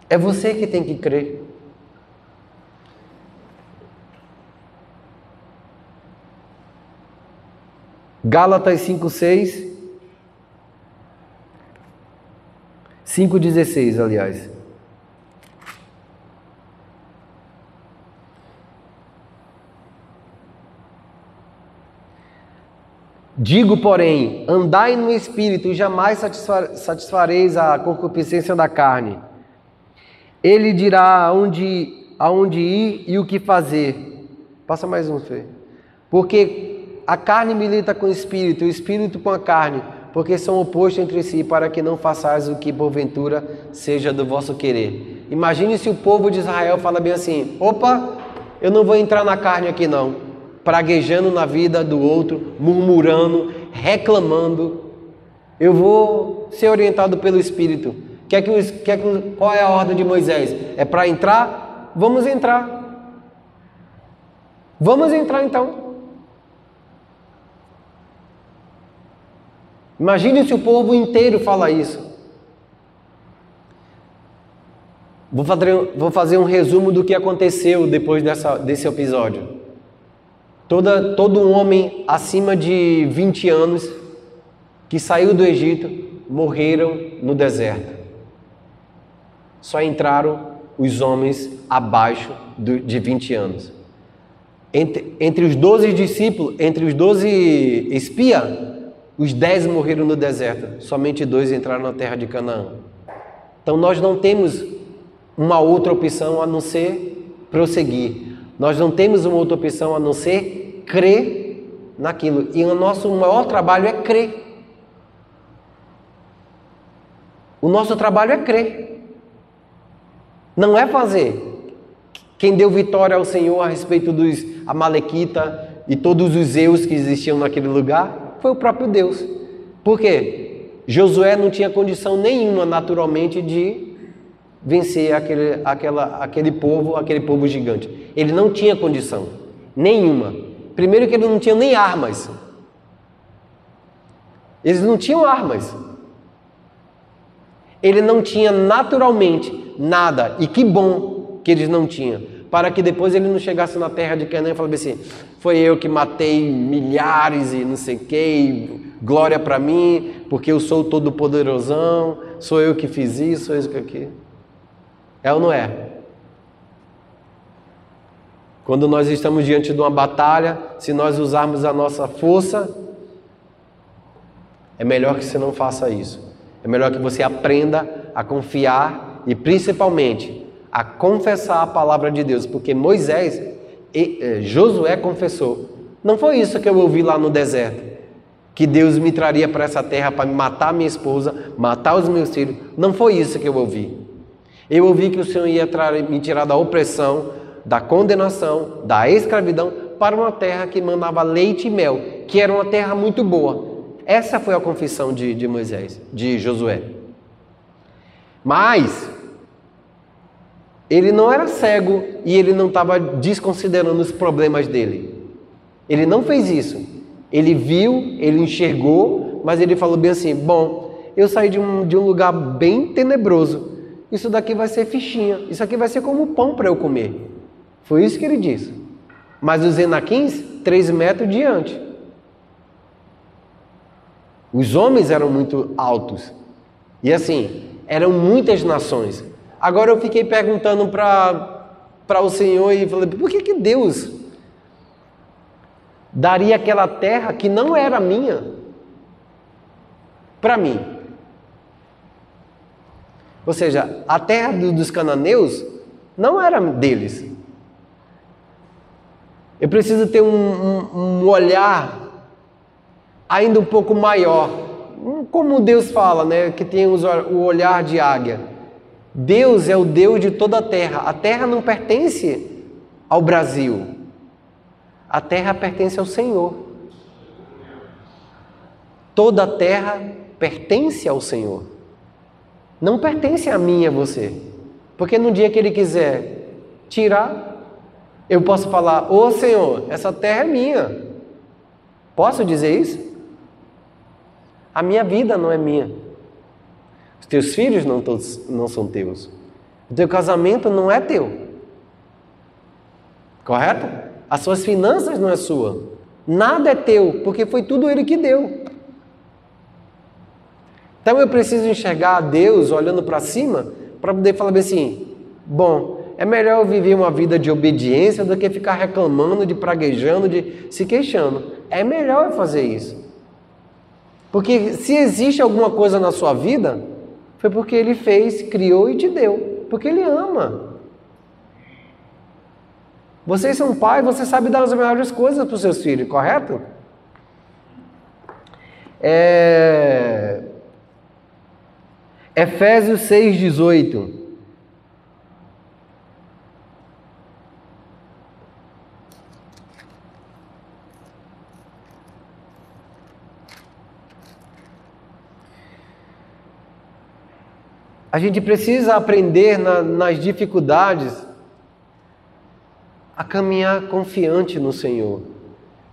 É você que tem que crer. Gálatas 5:6. 5:16, aliás. Digo, porém, andai no Espírito e jamais satisfareis a concupiscência da carne. Ele dirá aonde ir e o que fazer. Passa mais um, Fê. Porque a carne milita com o Espírito e o Espírito com a carne, porque são opostos entre si, para que não façais o que porventura seja do vosso querer. Imagine se o povo de Israel fala bem assim: opa, eu não vou entrar na carne aqui não. praguejando na vida do outro, murmurando, reclamando. Eu vou ser orientado pelo Espírito. Qual é a ordem de Moisés? É para entrar? Vamos entrar. Vamos entrar então. Imagine se o povo inteiro fala isso. Vou fazer um resumo do que aconteceu depois desse episódio. Todo homem acima de 20 anos que saiu do Egito morreram no deserto. Só entraram os homens abaixo de 20 anos. Entre os 12 discípulos, entre os 12 espias, os 10 morreram no deserto. Somente 2 entraram na terra de Canaã. Então nós não temos uma outra opção a não ser prosseguir. Nós não temos uma outra opção a não ser crer naquilo. E o nosso maior trabalho é crer. O nosso trabalho é crer. Não é fazer. Quem deu vitória ao Senhor a respeito dos amalequitas e todos os zeus que existiam naquele lugar foi o próprio Deus. Por quê? Josué não tinha condição nenhuma naturalmente de vencer aquele povo gigante. Ele não tinha condição nenhuma. Primeiro que ele não tinha nem armas. Eles não tinham armas. Ele não tinha naturalmente nada. E que bom que eles não tinham. Para que depois ele não chegasse na terra de Canaã e falasse assim: foi eu que matei milhares e não sei o que, glória para mim, porque eu sou todo poderosão, sou eu que fiz isso, sou eu que aqui. É ou não é? Quando nós estamos diante de uma batalha, se nós usarmos a nossa força, é melhor que você não faça isso. É melhor que você aprenda a confiar e principalmente a confessar a palavra de Deus, porque Josué confessou. Não foi isso que eu ouvi lá no deserto, que Deus me traria para essa terra para matar minha esposa, matar os meus filhos. Não foi isso que eu ouvi. Eu ouvi que o Senhor ia me tirar da opressão, da condenação, da escravidão, para uma terra que mandava leite e mel, que era uma terra muito boa. Essa foi a confissão de Moisés, de Josué. Mas ele não era cego e ele não estava desconsiderando os problemas dele. Ele não fez isso. Ele viu, ele enxergou, mas ele falou bem assim: bom, eu saí de um lugar bem tenebroso. Isso daqui vai ser fichinha. Isso aqui vai ser como pão para eu comer. Foi isso que ele disse. Mas os Enaquins, 3 metros diante. Os homens eram muito altos. E assim, eram muitas nações. Agora eu fiquei perguntando para o Senhor e falei: por que Deus daria aquela terra que não era minha para mim? Ou seja, a terra dos cananeus não era deles. Eu preciso ter um olhar ainda um pouco maior. Como Deus fala, né? Que tem o olhar de águia. Deus é o Deus de toda a terra. A terra não pertence ao Brasil. A terra pertence ao Senhor. Toda a terra pertence ao Senhor. Não pertence a mim e a você. Porque no dia que Ele quiser tirar, eu posso falar: ô Senhor, essa terra é minha. Posso dizer isso? A minha vida não é minha. Os teus filhos não são teus. O teu casamento não é teu. Correto? As suas finanças não é sua. Nada é teu, porque foi tudo Ele que deu. Então eu preciso enxergar a Deus olhando para cima para poder falar assim: bom, é melhor eu viver uma vida de obediência do que ficar reclamando, de praguejando, de se queixando. É melhor eu fazer isso. Porque se existe alguma coisa na sua vida, foi porque Ele fez, criou e te deu. Porque Ele ama. Vocês são pais, você sabe dar as melhores coisas para os seus filhos, correto? Efésios 6,18. A gente precisa aprender nas dificuldades a caminhar confiante no Senhor.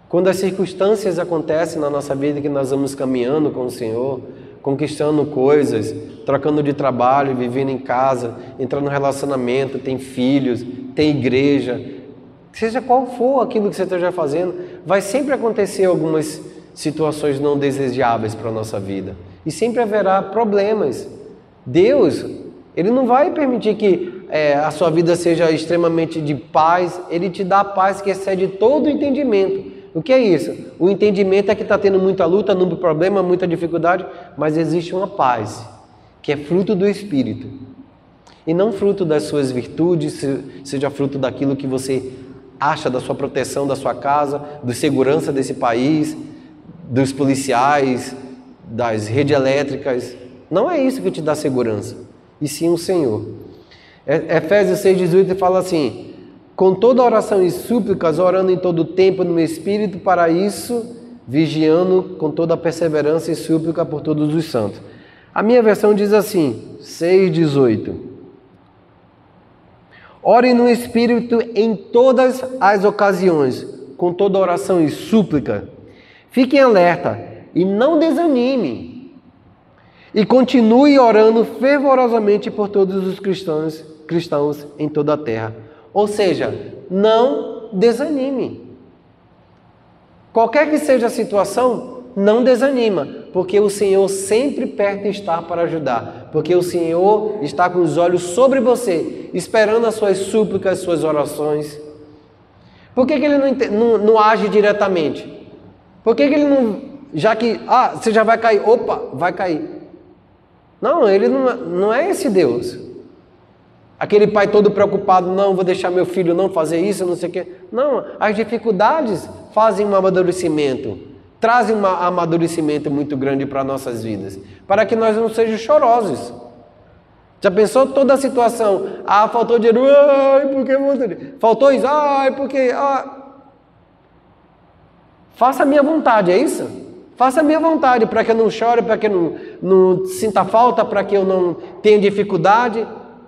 Quando as circunstâncias acontecem na nossa vida, que nós vamos caminhando com o Senhor, conquistando coisas, trocando de trabalho, vivendo em casa, entrando no relacionamento, tem filhos, tem igreja, seja qual for aquilo que você esteja fazendo, vai sempre acontecer algumas situações não desejáveis para a nossa vida. E sempre haverá problemas. Deus, Ele não vai permitir que a sua vida seja extremamente de paz. Ele te dá a paz que excede todo o entendimento. O que é isso? O entendimento é que está tendo muita luta, muito problema, muita dificuldade, mas existe uma paz, que é fruto do Espírito. E não fruto das suas virtudes, seja fruto daquilo que você acha, da sua proteção, da sua casa, da segurança desse país, dos policiais, das redes elétricas. Não é isso que te dá segurança, e sim o Senhor. Efésios 6,18 fala assim: com toda oração e súplicas, orando em todo o tempo no Espírito, para isso, vigiando com toda a perseverança e súplica por todos os santos. A minha versão diz assim, 6,18: orem no Espírito em todas as ocasiões, com toda oração e súplica. Fiquem alerta e não desanime. E continue orando fervorosamente por todos os cristãos em toda a terra. Ou seja, não desanime. Qualquer que seja a situação, não desanima, porque o Senhor sempre perto está para ajudar, porque o Senhor está com os olhos sobre você, esperando as suas súplicas, suas orações. Por que Ele não age diretamente? Por que Ele não, já que, você já vai cair, vai cair. Não, Ele não é esse Deus. Aquele pai todo preocupado, não, vou deixar meu filho não fazer isso, não sei o quê. Não, as dificuldades fazem um amadurecimento, trazem um amadurecimento muito grande para nossas vidas, para que nós não sejamos chorosos. Já pensou toda a situação? Faltou dinheiro, porque faltou isso, porque... Faça a minha vontade, é isso? Faça a minha vontade, para que eu não chore, para que eu não sinta falta, para que eu não tenha dificuldade.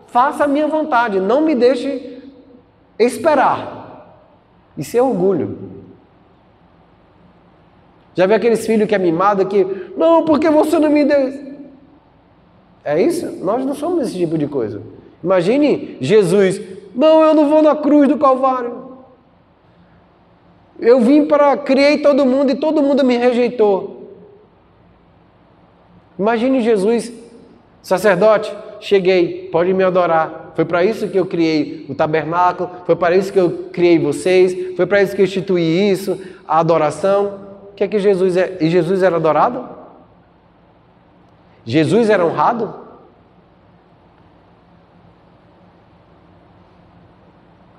Faça a minha vontade, não me deixe esperar. Isso é orgulho. Já viu aqueles filhos que é mimado que, não, porque você não me deu? É isso? Nós não somos esse tipo de coisa. Imagine Jesus, não, eu não vou na cruz do Calvário. Eu vim criei todo mundo e todo mundo me rejeitou. Imagine Jesus, sacerdote, cheguei, pode me adorar. Foi para isso que eu criei o tabernáculo, foi para isso que eu criei vocês, foi para isso que eu instituí isso, a adoração. O que é que Jesus é? E Jesus era adorado? Jesus era honrado?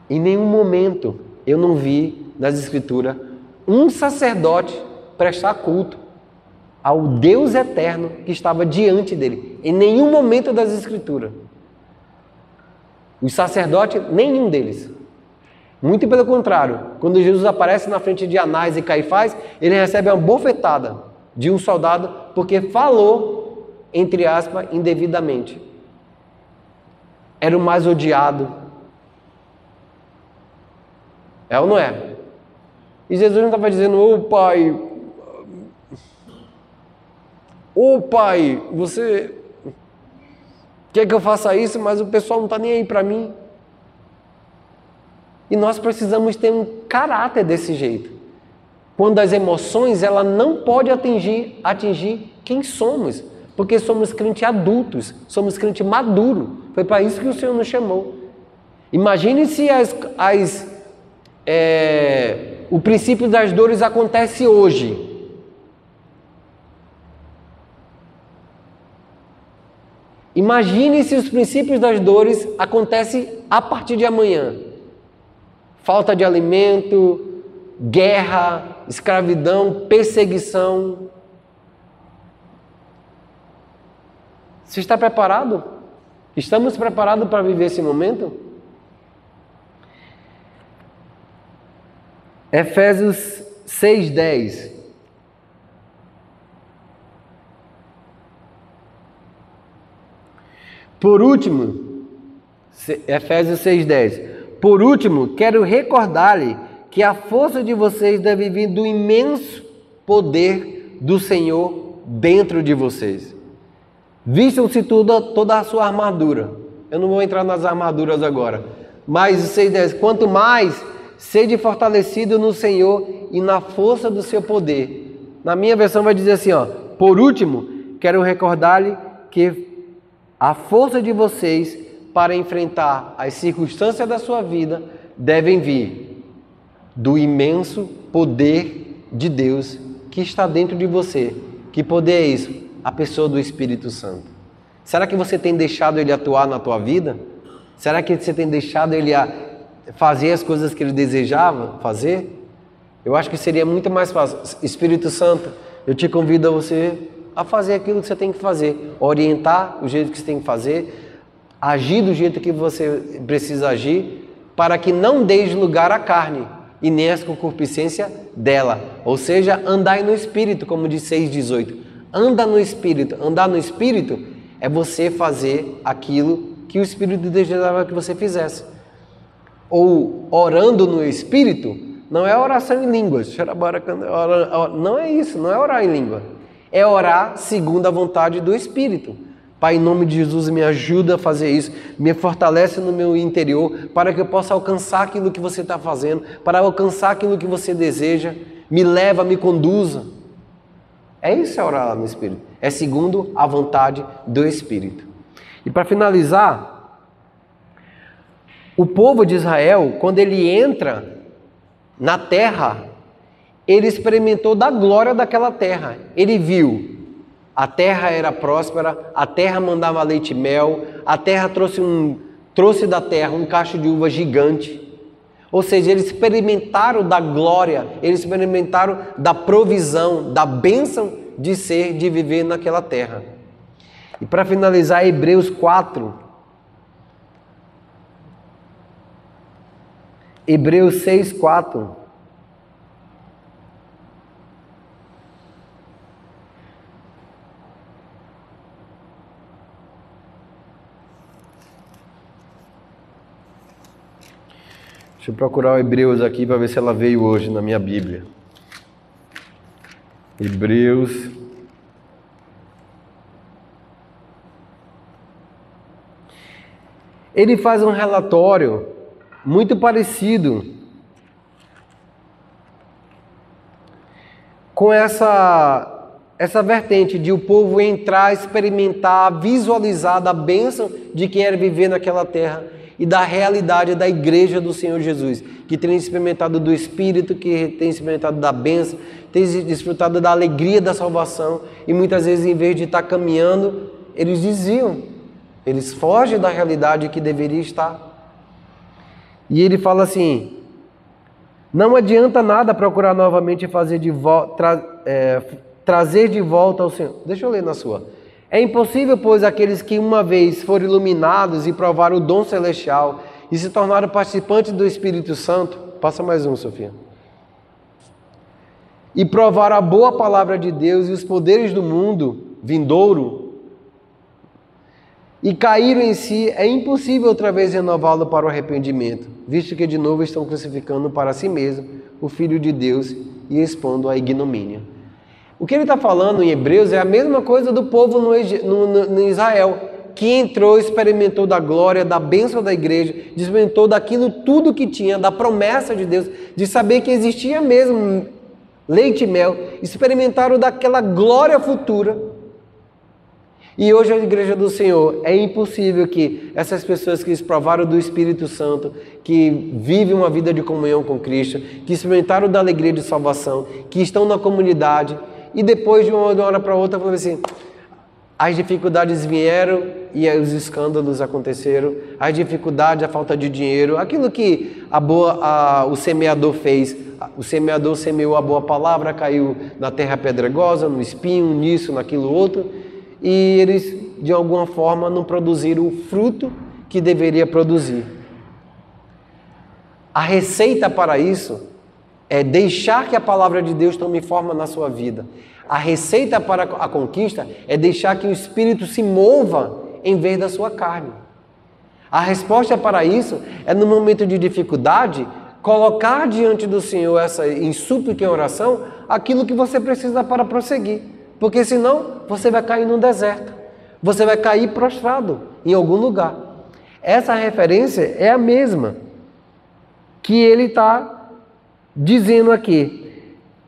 Em nenhum momento eu não vi nas Escrituras um sacerdote prestar culto ao Deus eterno que estava diante dele. Em nenhum momento das Escrituras. Os sacerdotes, nenhum deles. Muito pelo contrário, quando Jesus aparece na frente de Anás e Caifás, ele recebe uma bofetada de um soldado porque falou, entre aspas, indevidamente. Era o mais odiado. É ou não é? E Jesus não estava dizendo, pai, você quer que eu faça isso, mas o pessoal não está nem aí para mim. E nós precisamos ter um caráter desse jeito. Quando as emoções, ela não pode atingir quem somos. Porque somos crentes adultos, somos crentes maduros. Foi para isso que o Senhor nos chamou. Imagine se o princípio das dores acontece hoje. Imagine se os princípios das dores acontecem a partir de amanhã. Falta de alimento, guerra, escravidão, perseguição. Você está preparado? Estamos preparados para viver esse momento? Efésios 6:10. Por último, Efésios 6,10. Por último, quero recordar-lhe que a força de vocês deve vir do imenso poder do Senhor dentro de vocês. Vistam-se toda a sua armadura. Eu não vou entrar nas armaduras agora. Mas 6,10. Quanto mais sede fortalecido no Senhor e na força do seu poder. Na minha versão vai dizer assim, ó. Por último, quero recordar-lhe que a força de vocês para enfrentar as circunstâncias da sua vida devem vir do imenso poder de Deus que está dentro de você. Que poder é isso? A pessoa do Espírito Santo. Será que você tem deixado Ele atuar na tua vida? Será que você tem deixado Ele fazer as coisas que Ele desejava fazer? Eu acho que seria muito mais fácil. Espírito Santo, eu te convido a você a fazer aquilo que você tem que fazer. Orientar o jeito que você tem que fazer. Agir do jeito que você precisa agir. Para que não deixe lugar à carne e nem a concupiscência dela. Ou seja, andar no Espírito, como diz 6,18. Anda no Espírito. Andar no Espírito é você fazer aquilo que o Espírito desejava que você fizesse. Ou orando no Espírito, não é oração em línguas. Não é isso, não é orar em língua. É orar segundo a vontade do Espírito. Pai, em nome de Jesus, me ajuda a fazer isso. Me fortalece no meu interior para que eu possa alcançar aquilo que você está fazendo, para alcançar aquilo que você deseja. Me leva, me conduza. É isso, é orar no Espírito. É segundo a vontade do Espírito. E para finalizar, o povo de Israel, quando ele entra na terra, ele experimentou da glória daquela terra. Ele viu, a terra era próspera, a terra mandava leite e mel, a terra trouxe da terra um cacho de uva gigante. Ou seja, eles experimentaram da glória, eles experimentaram da provisão, da bênção de viver naquela terra. E para finalizar, Hebreus 4. Hebreus 6,4. Deixa eu procurar o Hebreus aqui para ver se ela veio hoje na minha Bíblia. Hebreus. Ele faz um relatório muito parecido com essa vertente de o povo entrar, experimentar, visualizar da bênção de quem era viver naquela terra e da realidade da igreja do Senhor Jesus, que tem experimentado do Espírito, que tem experimentado da bênção, tem desfrutado da alegria da salvação e muitas vezes, em vez de estar caminhando, eles desviam, eles fogem da realidade que deveria estar. E ele fala assim, não adianta nada procurar novamente fazer trazer de volta ao Senhor. Deixa eu ler na sua. É impossível, pois, aqueles que uma vez foram iluminados e provaram o dom celestial e se tornaram participantes do Espírito Santo, passa mais um, Sofia, e provaram a boa palavra de Deus e os poderes do mundo vindouro, e caíram em si, é impossível outra vez renová-lo para o arrependimento, visto que de novo estão crucificando para si mesmo o Filho de Deus e expondo a ignomínia. O que ele está falando em Hebreus é a mesma coisa do povo no Israel, que entrou, experimentou da glória, da bênção da igreja, experimentou daquilo tudo que tinha, da promessa de Deus, de saber que existia mesmo leite e mel, experimentaram daquela glória futura. E hoje a igreja do Senhor, é impossível que essas pessoas que provaram do Espírito Santo, que vivem uma vida de comunhão com Cristo, que experimentaram da alegria de salvação, que estão na comunidade, e depois de uma hora para outra, falam assim, as dificuldades vieram e os escândalos aconteceram, as dificuldades, a falta de dinheiro, aquilo que o semeador fez. O semeador semeou a boa palavra, caiu na terra pedregosa, no espinho, nisso, naquilo outro, e eles, de alguma forma, não produziram o fruto que deveria produzir. A receita para isso é deixar que a palavra de Deus tome forma na sua vida. A receita para a conquista é deixar que o Espírito se mova em vez da sua carne. A resposta para isso é, no momento de dificuldade, colocar diante do Senhor, em súplica e oração, aquilo que você precisa para prosseguir. Porque senão você vai cair num deserto. Você vai cair prostrado em algum lugar. Essa referência é a mesma que ele está dizendo aqui.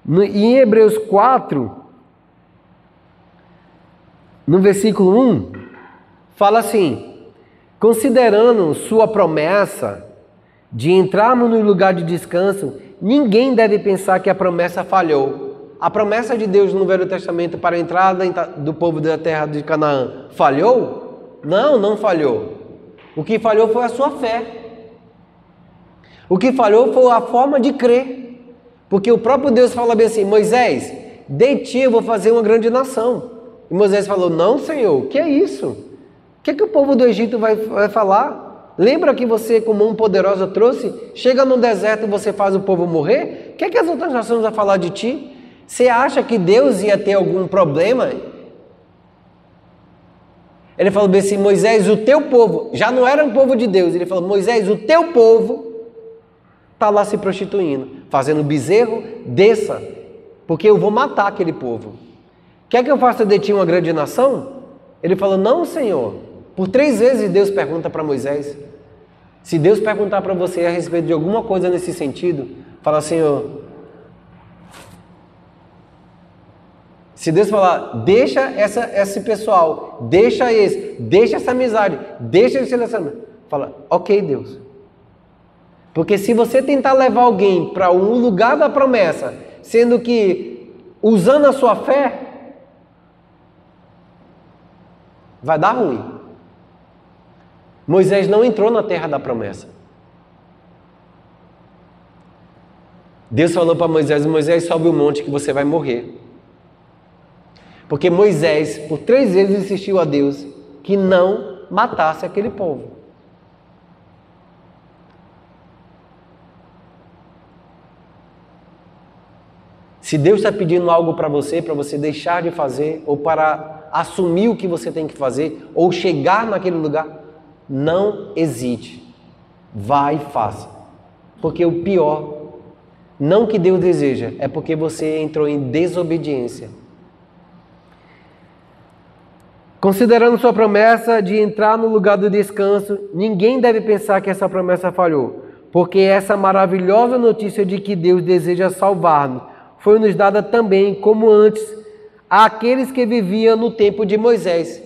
Em Hebreus 4, no versículo 1, fala assim: considerando sua promessa de entrarmos no lugar de descanso, ninguém deve pensar que a promessa falhou. A promessa de Deus no Velho Testamento para a entrada do povo da terra de Canaã falhou? Não, não falhou. O que falhou foi a sua fé. O que falhou foi a forma de crer. Porque o próprio Deus fala bem assim: Moisés, de ti eu vou fazer uma grande nação. E Moisés falou: não, Senhor, o que é isso? O que é que o povo do Egito vai falar? Lembra que você, com mão poderosa, trouxe? Chega no deserto e você faz o povo morrer? O que é que as outras nações vão falar de ti? Você acha que Deus ia ter algum problema? Ele falou bem assim: Moisés, o teu povo, já não era um povo de Deus. Ele falou: Moisés, o teu povo está lá se prostituindo, fazendo bezerro, desça, porque eu vou matar aquele povo. Quer que eu faça de ti uma grande nação? Ele falou: não, Senhor. Por 3 vezes Deus pergunta para Moisés. Se Deus perguntar para você a respeito de alguma coisa nesse sentido, fala: Senhor, se Deus falar, deixa esse pessoal, deixa essa amizade, deixa esse relacionamento, fala: ok, Deus. Porque se você tentar levar alguém para um lugar da promessa, sendo que usando a sua fé, vai dar ruim. Moisés não entrou na terra da promessa. Deus falou para Moisés: Moisés, sobe o monte que você vai morrer. Porque Moisés, por 3 vezes, insistiu a Deus que não matasse aquele povo. Se Deus está pedindo algo para você deixar de fazer, ou para assumir o que você tem que fazer, ou chegar naquele lugar, não hesite. Vai e faça. Porque o pior, não que Deus deseja, é porque você entrou em desobediência. Considerando sua promessa de entrar no lugar do descanso, ninguém deve pensar que essa promessa falhou, porque essa maravilhosa notícia de que Deus deseja salvar-nos foi nos dada também, como antes, àqueles que viviam no tempo de Moisés.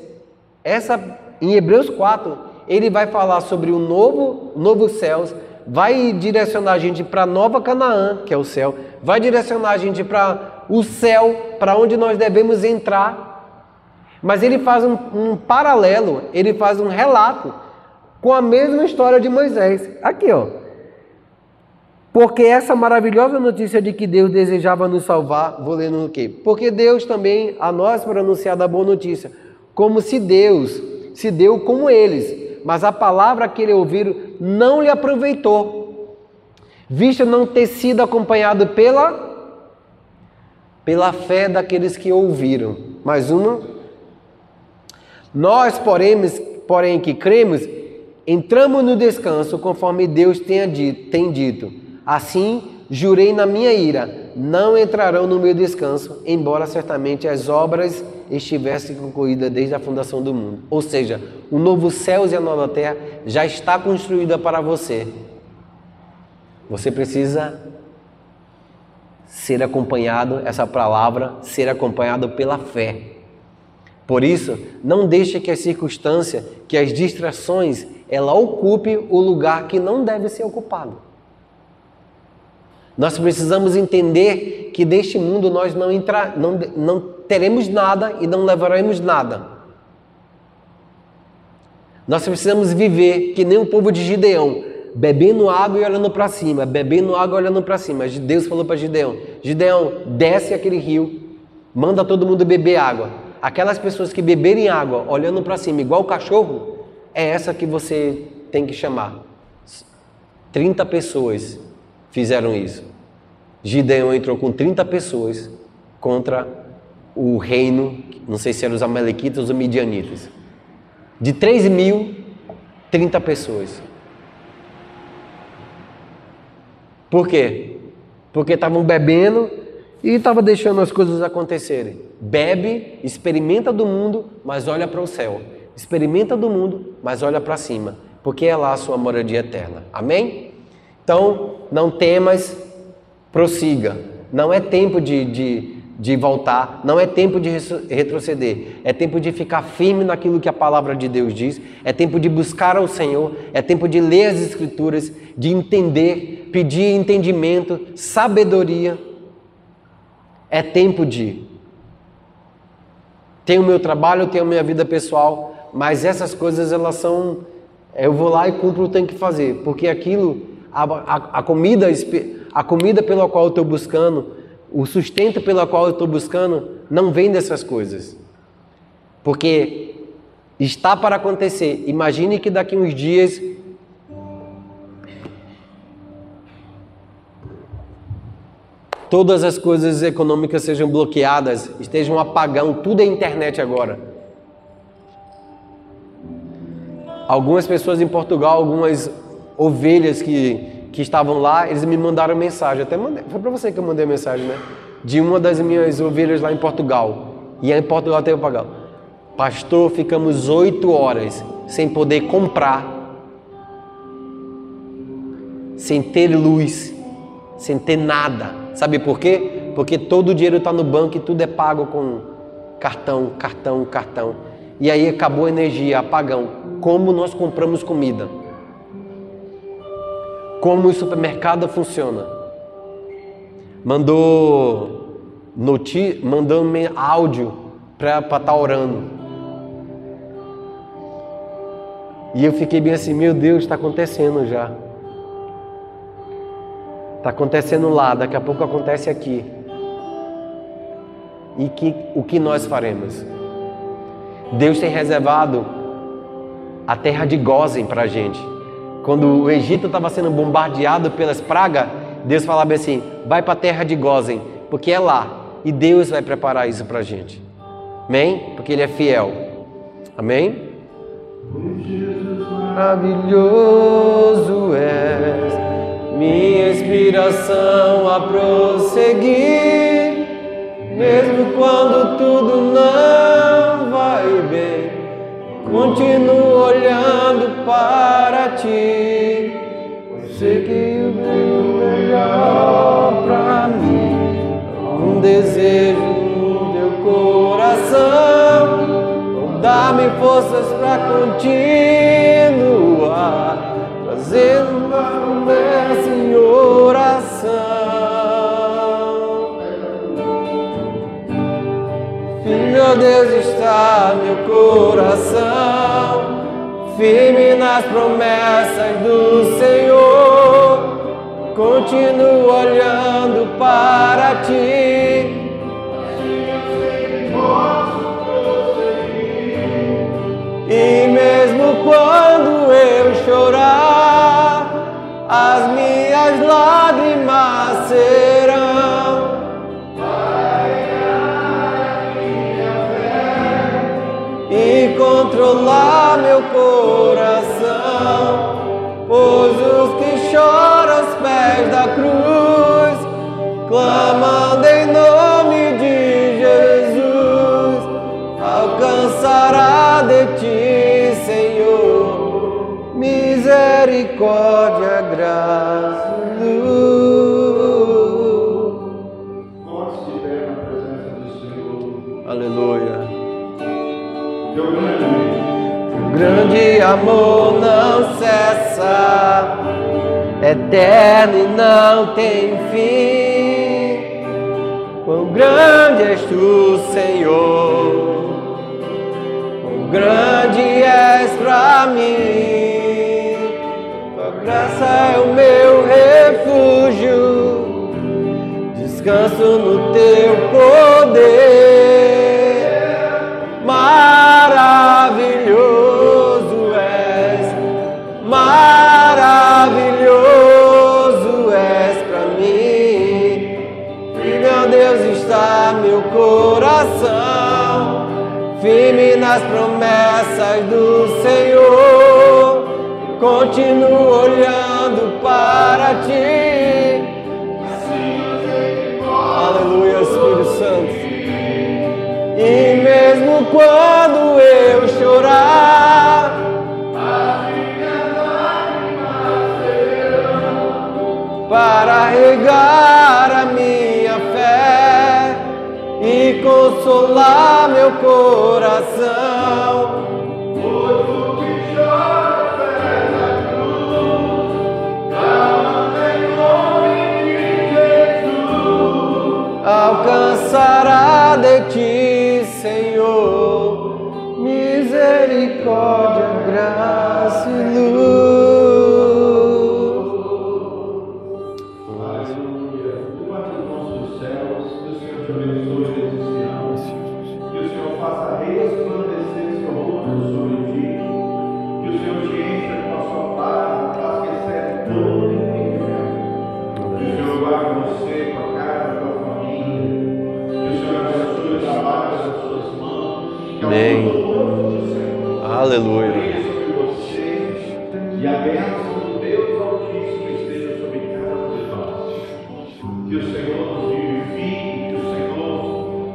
Em Hebreus 4, ele vai falar sobre o novo céus, vai direcionar a gente para a nova Canaã, que é o céu, vai direcionar a gente para o céu, para onde nós devemos entrar. Mas ele faz um paralelo, ele faz um relato com a mesma história de Moisés. Aqui, ó. Porque essa maravilhosa notícia de que Deus desejava nos salvar, vou ler no quê? Porque Deus também, a nós, para anunciar da boa notícia, como se Deus se deu como eles, mas a palavra que ele ouviram não lhe aproveitou, visto não ter sido acompanhado pela fé daqueles que ouviram. Mais uma. Nós, porém que cremos, entramos no descanso conforme Deus tem dito. Assim, jurei na minha ira, não entrarão no meu descanso, embora certamente as obras estivessem concluídas desde a fundação do mundo. Ou seja, o novo céu e a nova terra já está construída para você. Você precisa ser acompanhado, essa palavra, ser acompanhado pela fé. Por isso, não deixe que as circunstâncias, que as distrações, ela ocupe o lugar que não deve ser ocupado. Nós precisamos entender que deste mundo nós não teremos nada e não levaremos nada. Nós precisamos viver que nem o povo de Gideão, bebendo água e olhando para cima, bebendo água e olhando para cima. Deus falou para Gideão: Gideão, desce aquele rio, manda todo mundo beber água. Aquelas pessoas que beberem água olhando para cima, igual o cachorro, é essa que você tem que chamar. 30 pessoas fizeram isso. Gideão entrou com 30 pessoas contra o reino, não sei se eram os amalequitas ou os midianitas. De 3.000, 30 pessoas. Por quê? Porque estavam bebendo e estavam deixando as coisas acontecerem. Bebe, experimenta do mundo, mas olha para o céu. Experimenta do mundo, mas olha para cima. Porque é lá a sua moradia eterna. Amém? Então, não temas, prossiga. Não é tempo de voltar, não é tempo de retroceder. É tempo de ficar firme naquilo que a palavra de Deus diz. É tempo de buscar ao Senhor. É tempo de ler as Escrituras, de entender, pedir entendimento, sabedoria. É tempo de... Tenho o meu trabalho, tenho a minha vida pessoal, mas essas coisas elas são... Eu vou lá e cumpro o que tenho que fazer, porque aquilo, a comida pela qual eu estou buscando, o sustento pelo qual eu estou buscando, não vem dessas coisas. Porque está para acontecer. Imagine que daqui a uns dias todas as coisas econômicas sejam bloqueadas, esteja um apagão, tudo é internet agora. Algumas pessoas em Portugal, algumas ovelhas que estavam lá, eles me mandaram mensagem, até mandei, foi para você que eu mandei a mensagem, né? De uma das minhas ovelhas lá em Portugal. E aí em Portugal tem apagão. Pastor, ficamos 8 horas sem poder comprar, sem ter luz, sem ter nada. Sabe por quê? Porque todo o dinheiro está no banco e tudo é pago com cartão. E aí acabou a energia, apagão. Como nós compramos comida? Como o supermercado funciona? Mandou áudio para estar orando. E eu fiquei bem assim, meu Deus, está acontecendo já. Está acontecendo lá, daqui a pouco acontece aqui. E o que nós faremos? Deus tem reservado a terra de Gósen para a gente. Quando o Egito estava sendo bombardeado pelas pragas, Deus falava assim, vai para a terra de Gósen, porque é lá. E Deus vai preparar isso para a gente. Amém? Porque Ele é fiel. Amém? Maravilhoso és, minha inspiração a prosseguir, mesmo quando tudo não vai bem, continuo olhando para ti. Sei que o melhor para mim, um desejo no teu coração, dá-me forças para continuar, trazendo uma promessa em oração. Meu Deus, está meu coração firme nas promessas do Senhor, continuo olhando para ti. E mesmo quando eu chorar, as minhas lágrimas serão e controlar meu coração, pois os que choram aos pés da cruz, clamando em nome de Jesus, alcançará de ti, Senhor, misericórdia, graça, luz. Quando estiver na presença do Senhor, Aleluia. teu Grande amor não cessa, eterno e não tem fim. Quão grande és tu, Senhor, quão grande és pra mim. Tua graça é o meu refúgio, descanso no teu poder. Maravilhoso és, maravilhoso és pra mim. E meu Deus, está meu coração firme nas promessas do Senhor, continuo olhando para ti. Aleluia, Espírito Santo. E mesmo quando eu chorar, para regar a minha fé e consolar meu coração. Pois o que chora pela cruz, calma em nome de Jesus, alcançará de ti, Senhor, misericórdia, graça e luz. Amém. Aleluia. E a bênção do Deus Altíssimo esteja sobre cada um de nós. Que o Senhor nos vivifique, que o Senhor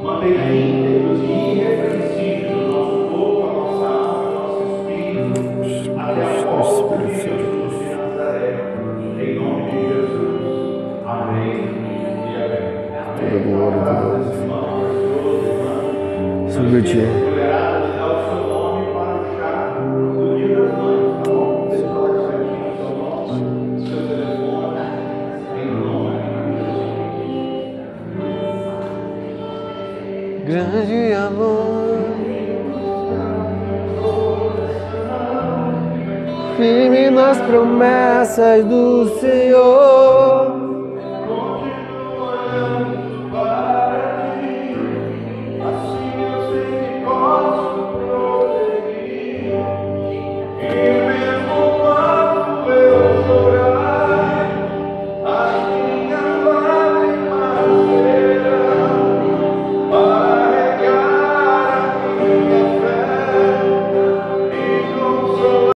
mantenha íntegros e irrepreensíveis o nosso corpo, a nossa alma, o nosso espírito, até a volta de Jesus de Nazaré. Em nome de Jesus. Amém e amém. Toda glória, toda honra. Sobre ti. Grande amor, firme nas promessas do Senhor,